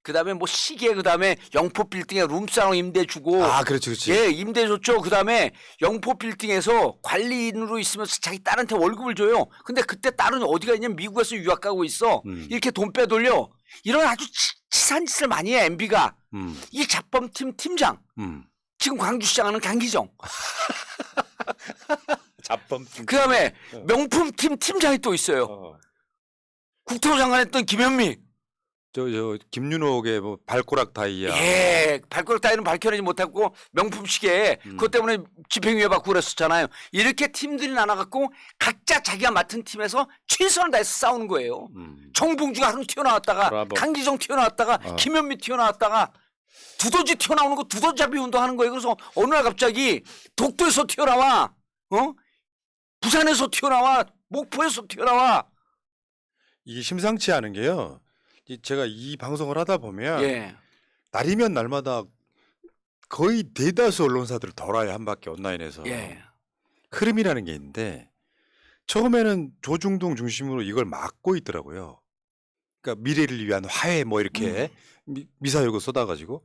그다음에 뭐 시계 그다음에 영포 빌딩에 룸사롱 임대 주고 아, 그렇지, 그렇지. 예 임대 줬죠. 그다음에 영포 빌딩에서 관리인으로 있으면서 자기 딸한테 월급을 줘요. 근데 그때 딸은 어디가 있냐면 미국에서 유학 가고 있어. 이렇게 돈 빼돌려. 이런 아주 치사한 짓을 많이 해 MB가. 이 잡범팀 팀장 지금 광주시장 하는 강기정. 잡범팀. 그다음에 명품팀 팀장이 또 있어요. 국토부 장관 했던 김현미. 저 김윤옥의 뭐 발꼬락 다이아. 예, 발가락 따위는 밝혀내지 못했고 명품 시계 그것 때문에 집행유예 받고 그랬었잖아요. 이렇게 팀들이 나눠갖고 각자 자기가 맡은 팀에서 최선을 다해서 싸우는 거예요. 정봉주가 하루 튀어나왔다가 브라보. 강기정 튀어나왔다가 김현미 튀어나왔다가 두더지 튀어나오는 거 두더지 잡이 운동하는 거예요. 그래서 어느 날 갑자기 독도에서 튀어나와, 부산에서 튀어나와, 목포에서 튀어나와. 이게 심상치 않은 게요. 제가 이 방송을 하다 보면 예, 날이면 날마다 거의 대다수 언론사들을 돌아요. 한 바퀴 온라인에서. 예, 흐름이라는 게 있는데 처음에는 조중동 중심으로 이걸 막고 있더라고요. 그러니까 미래를 위한 화해 뭐 이렇게 미사일고 쏟아가지고.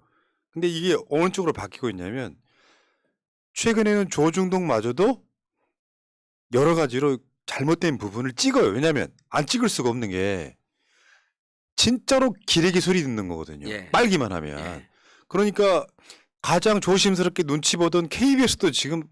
근데 이게 어느 쪽으로 바뀌고 있냐면 최근에는 조중동마저도 여러 가지로 잘못된 부분을 찍어요. 왜냐하면 안 찍을 수가 없는 게 진짜로 기레기 소리 듣는 거거든요. 예. 빨기만 하면. 예. 그러니까 가장 조심스럽게 눈치 보던 KBS도 지금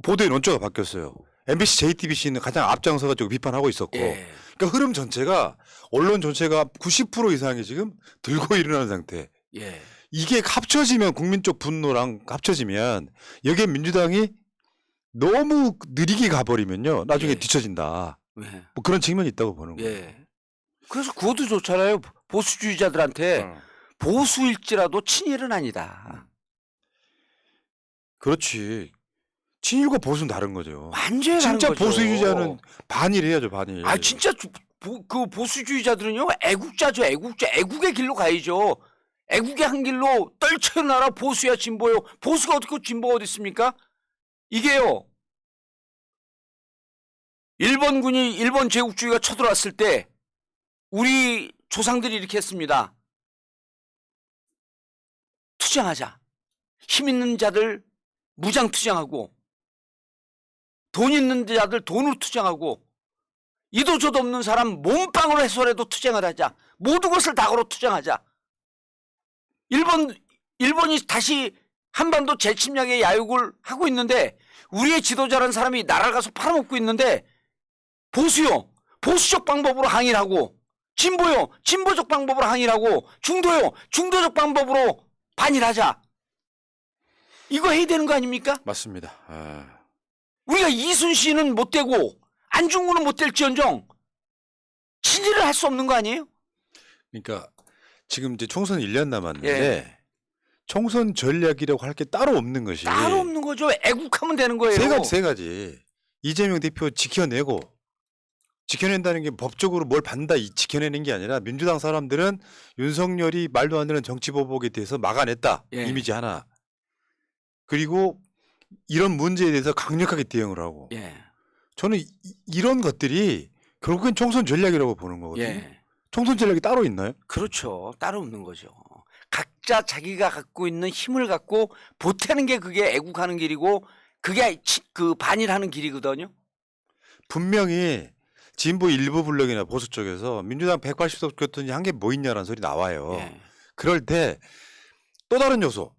보도의 논조가 바뀌었어요. MBC, JTBC는 가장 앞장서가지고 비판하고 있었고. 예. 그러니까 흐름 전체가 언론 전체가 90% 이상이 지금 들고 일어나는 상태. 예. 이게 합쳐지면 국민적 분노랑 합쳐지면 여기에 민주당이 너무 느리게 가버리면요. 나중에 예. 뒤처진다. 예. 뭐 그런 측면이 있다고 보는 거예요. 예. 그래서 그것도 좋잖아요. 보수주의자들한테 보수일지라도 친일은 아니다. 그렇지. 친일과 보수는 다른 거죠. 완전히 다른 진짜 거죠. 보수주의자는 반일해야죠, 반일. 아 진짜 그 보수주의자들은요 애국자죠. 애국의 길로 가야죠. 애국의 한 길로 떨쳐 일어나라. 보수야 진보요. 보수가 어떻게 진보가 어디 있습니까? 이게요. 일본 제국주의가 쳐들어왔을 때 우리 조상들이 이렇게 했습니다. 투쟁하자. 힘 있는 자들 무장 투쟁하고 돈 있는 자들 돈으로 투쟁하고 이도 저도 없는 사람 몸빵으로 해서라도 투쟁을 하자. 모든 것을 다 걸어 투쟁하자. 일본이 다시 한반도 재침략의 야욕을 하고 있는데 우리의 지도자라는 사람이 나라를 가서 팔아먹고 있는데 보수요. 보수적 방법으로 항의를 하고 진보요. 진보적 방법으로 항의를 하고 중도요. 중도적 방법으로 반일하자. 이거 해야 되는 거 아닙니까? 맞습니다. 아. 우리가 이순신은 못 되고 안중근은 못 될지언정 신의를 할 수 없는 거 아니에요? 그러니까 지금 이제 총선 1년 남았는데 예. 총선 전략이라고 할 게 따로 없는 것이 따로 없는 거죠. 애국하면 되는 거예요. 세 가지. 이재명 대표 지켜내고 지켜낸다는 게 법적으로 뭘 받는다 지켜내는 게 아니라 민주당 사람들은 윤석열이 말도 안 되는 정치보복에 대해서 막아냈다. 예. 이미지 하나. 그리고 이런 문제에 대해서 강력하게 대응을 하고 예. 저는 이런 것들이 결국엔 총선 전략이라고 보는 거거든요. 예. 총선 전략이 따로 있나요? 그렇죠. 따로 없는 거죠. 각자 자기가 갖고 있는 힘을 갖고 보태는 게 그게 애국하는 길이고 그게 그 반일하는 길이거든요. 분명히 진보 일부 블록이나 보수 쪽에서 민주당 180석 줬더니 한 게 뭐 있냐라는 소리 나와요. 예. 그럴 때 또 다른 요소.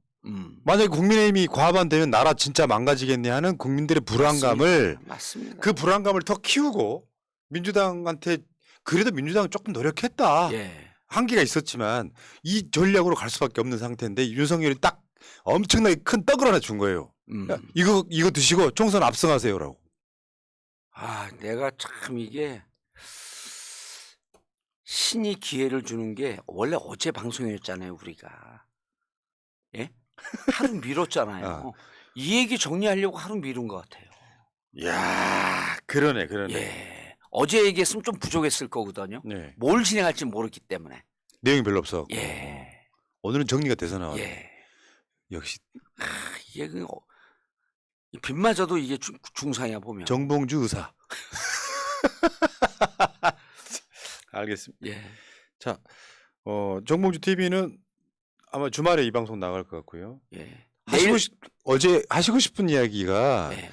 만약에 국민의힘이 과반되면 나라 진짜 망가지겠네 하는 국민들의 불안감을 맞습니다. 그 불안감을 더 키우고 민주당한테 그래도 민주당은 조금 노력했다. 예. 한계가 있었지만 이 전략으로 갈 수밖에 없는 상태인데 윤석열이 딱 엄청나게 큰 떡을 하나 준 거예요. 야, 이거 드시고 총선 압승하세요라고. 아, 내가 참 이게 신이 기회를 주는 게 원래 어제 방송이었잖아요, 우리가. 예? 하루 미뤘잖아요. 이 얘기 정리하려고 하루 미룬 것 같아요. 이야, 그러네. 예. 어제 얘기했으면 좀 부족했을 거거든요. 네. 뭘 진행할지 모르기 때문에. 내용이 별로 없어. 예. 오늘은 정리가 돼서 나와요. 예. 역시 이게 이 빗맞아도 이게 중상이야 보면. 정봉주 의사. 알겠습니다. 예. 자, 정봉주 TV는 아마 주말에 이 방송 나갈 것 같고요. 예. 어제 하시고 싶은 이야기가 예.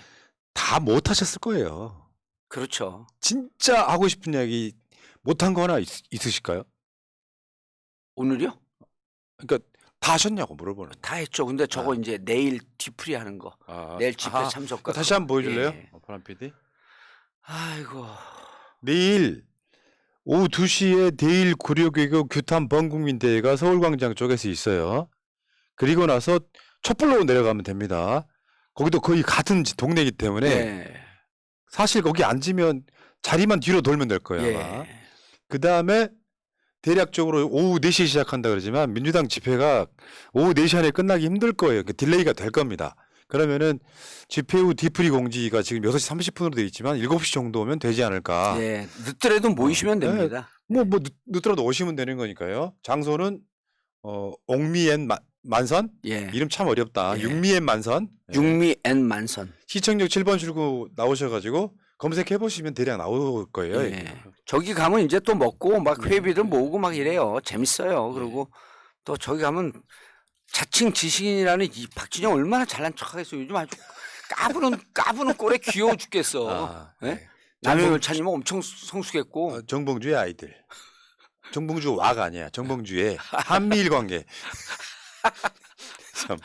다 못 하셨을 거예요. 그렇죠. 진짜 하고 싶은 이야기 못한 거 하나 있으실까요? 오늘이요? 그러니까 다 하셨냐고 물어보는. 다 했죠. 근데 저거 이제 내일 뒤풀이 하는 거. 내일 집회 참석. 다시 한번 보여줄래요? 예. 파란 PD. 아이고. 내일 오후 2시에 대일 구려개교 규탄 범국민대회가 서울광장 쪽에서 있어요. 그리고 나서 촛불로 내려가면 됩니다. 거기도 거의 같은 동네이기 때문에 예. 사실 거기 앉으면 자리만 뒤로 돌면 될 거예요. 아마. 예. 그 다음에 대략적으로 오후 4시에 시작한다 그러지만 민주당 집회가 오후 4시 안에 끝나기 힘들 거예요. 딜레이가 될 겁니다. 그러면은 집회 후 뒤풀이 공지가 지금 6시 30분으로 되어 있지만 7시 정도면 되지 않을까. 예. 늦더라도 모이시면 됩니다. 뭐 늦더라도 오시면 되는 거니까요. 장소는 옥미엔 만선? 예. 이름 참 어렵다. 예. 육미엔 만선. 육미 N 만선. 시청역 7번 출구 나오셔가지고 검색해 보시면 대략 나올 거예요. 예. 저기 가면 이제 또 먹고 막 회비들 모으고 막 이래요. 재밌어요. 그리고 또 저기 가면 자칭 지식인이라는 이 박진영 얼마나 잘난 척하겠어요. 요즘 아주 까부는 꼴에 귀여워 죽겠어. 예? 남영열차님은 엄청 성숙했고. 정봉주의 아이들. 정봉주 와가 아니야. 정봉주의 한미일 관계. 참.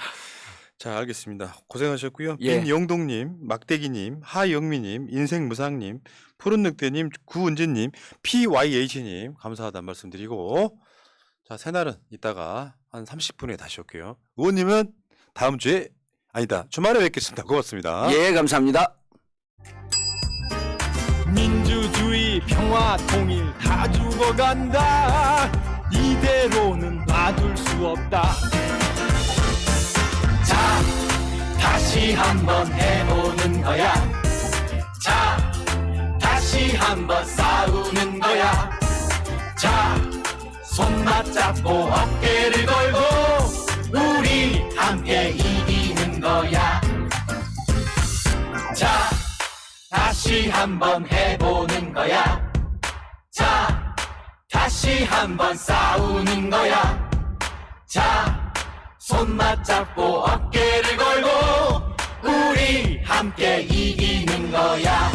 자, 알겠습니다. 고생하셨고요. 예. 김영동님, 막대기님, 하영미님, 인생무상님, 푸른늑대님, 구은진님, PYH님 감사하다는 말씀드리고 자, 새날은 이따가 한 30분에 다시 올게요. 의원님은 다음 주에 아니다. 주말에 뵙겠습니다. 고맙습니다. 예, 감사합니다. 민주주의 평화 통일 다 죽어간다. 이대로는 놔둘 수 없다. 자, 다시 한번 해보는 거야. 자, 다시 한번 싸우는 거야. 자, 손 맞잡고 어깨를 걸고 우리 함께 이기는 거야. 자, 다시 한번 해보는 거야. 자, 다시 한번 싸우는 거야. 자, 손 맞잡고 어깨를 걸고 우리 함께 이기는 거야.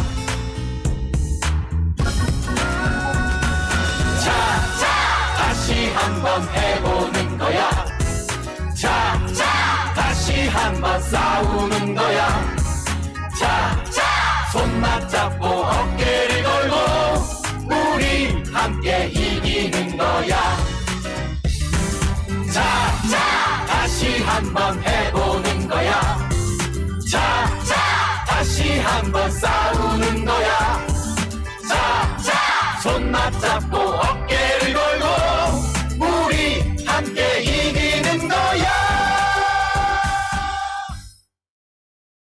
자, 다시 한번 해보는 거야. 자, 다시 한번 싸우는 거야. 자, 손 맞잡고 어깨를 걸고 우리 함께 이기는 거야. 자, 다시 한번 해보는 거야. 자, 다시 한번 싸우는 거야. 자, 손 맞잡고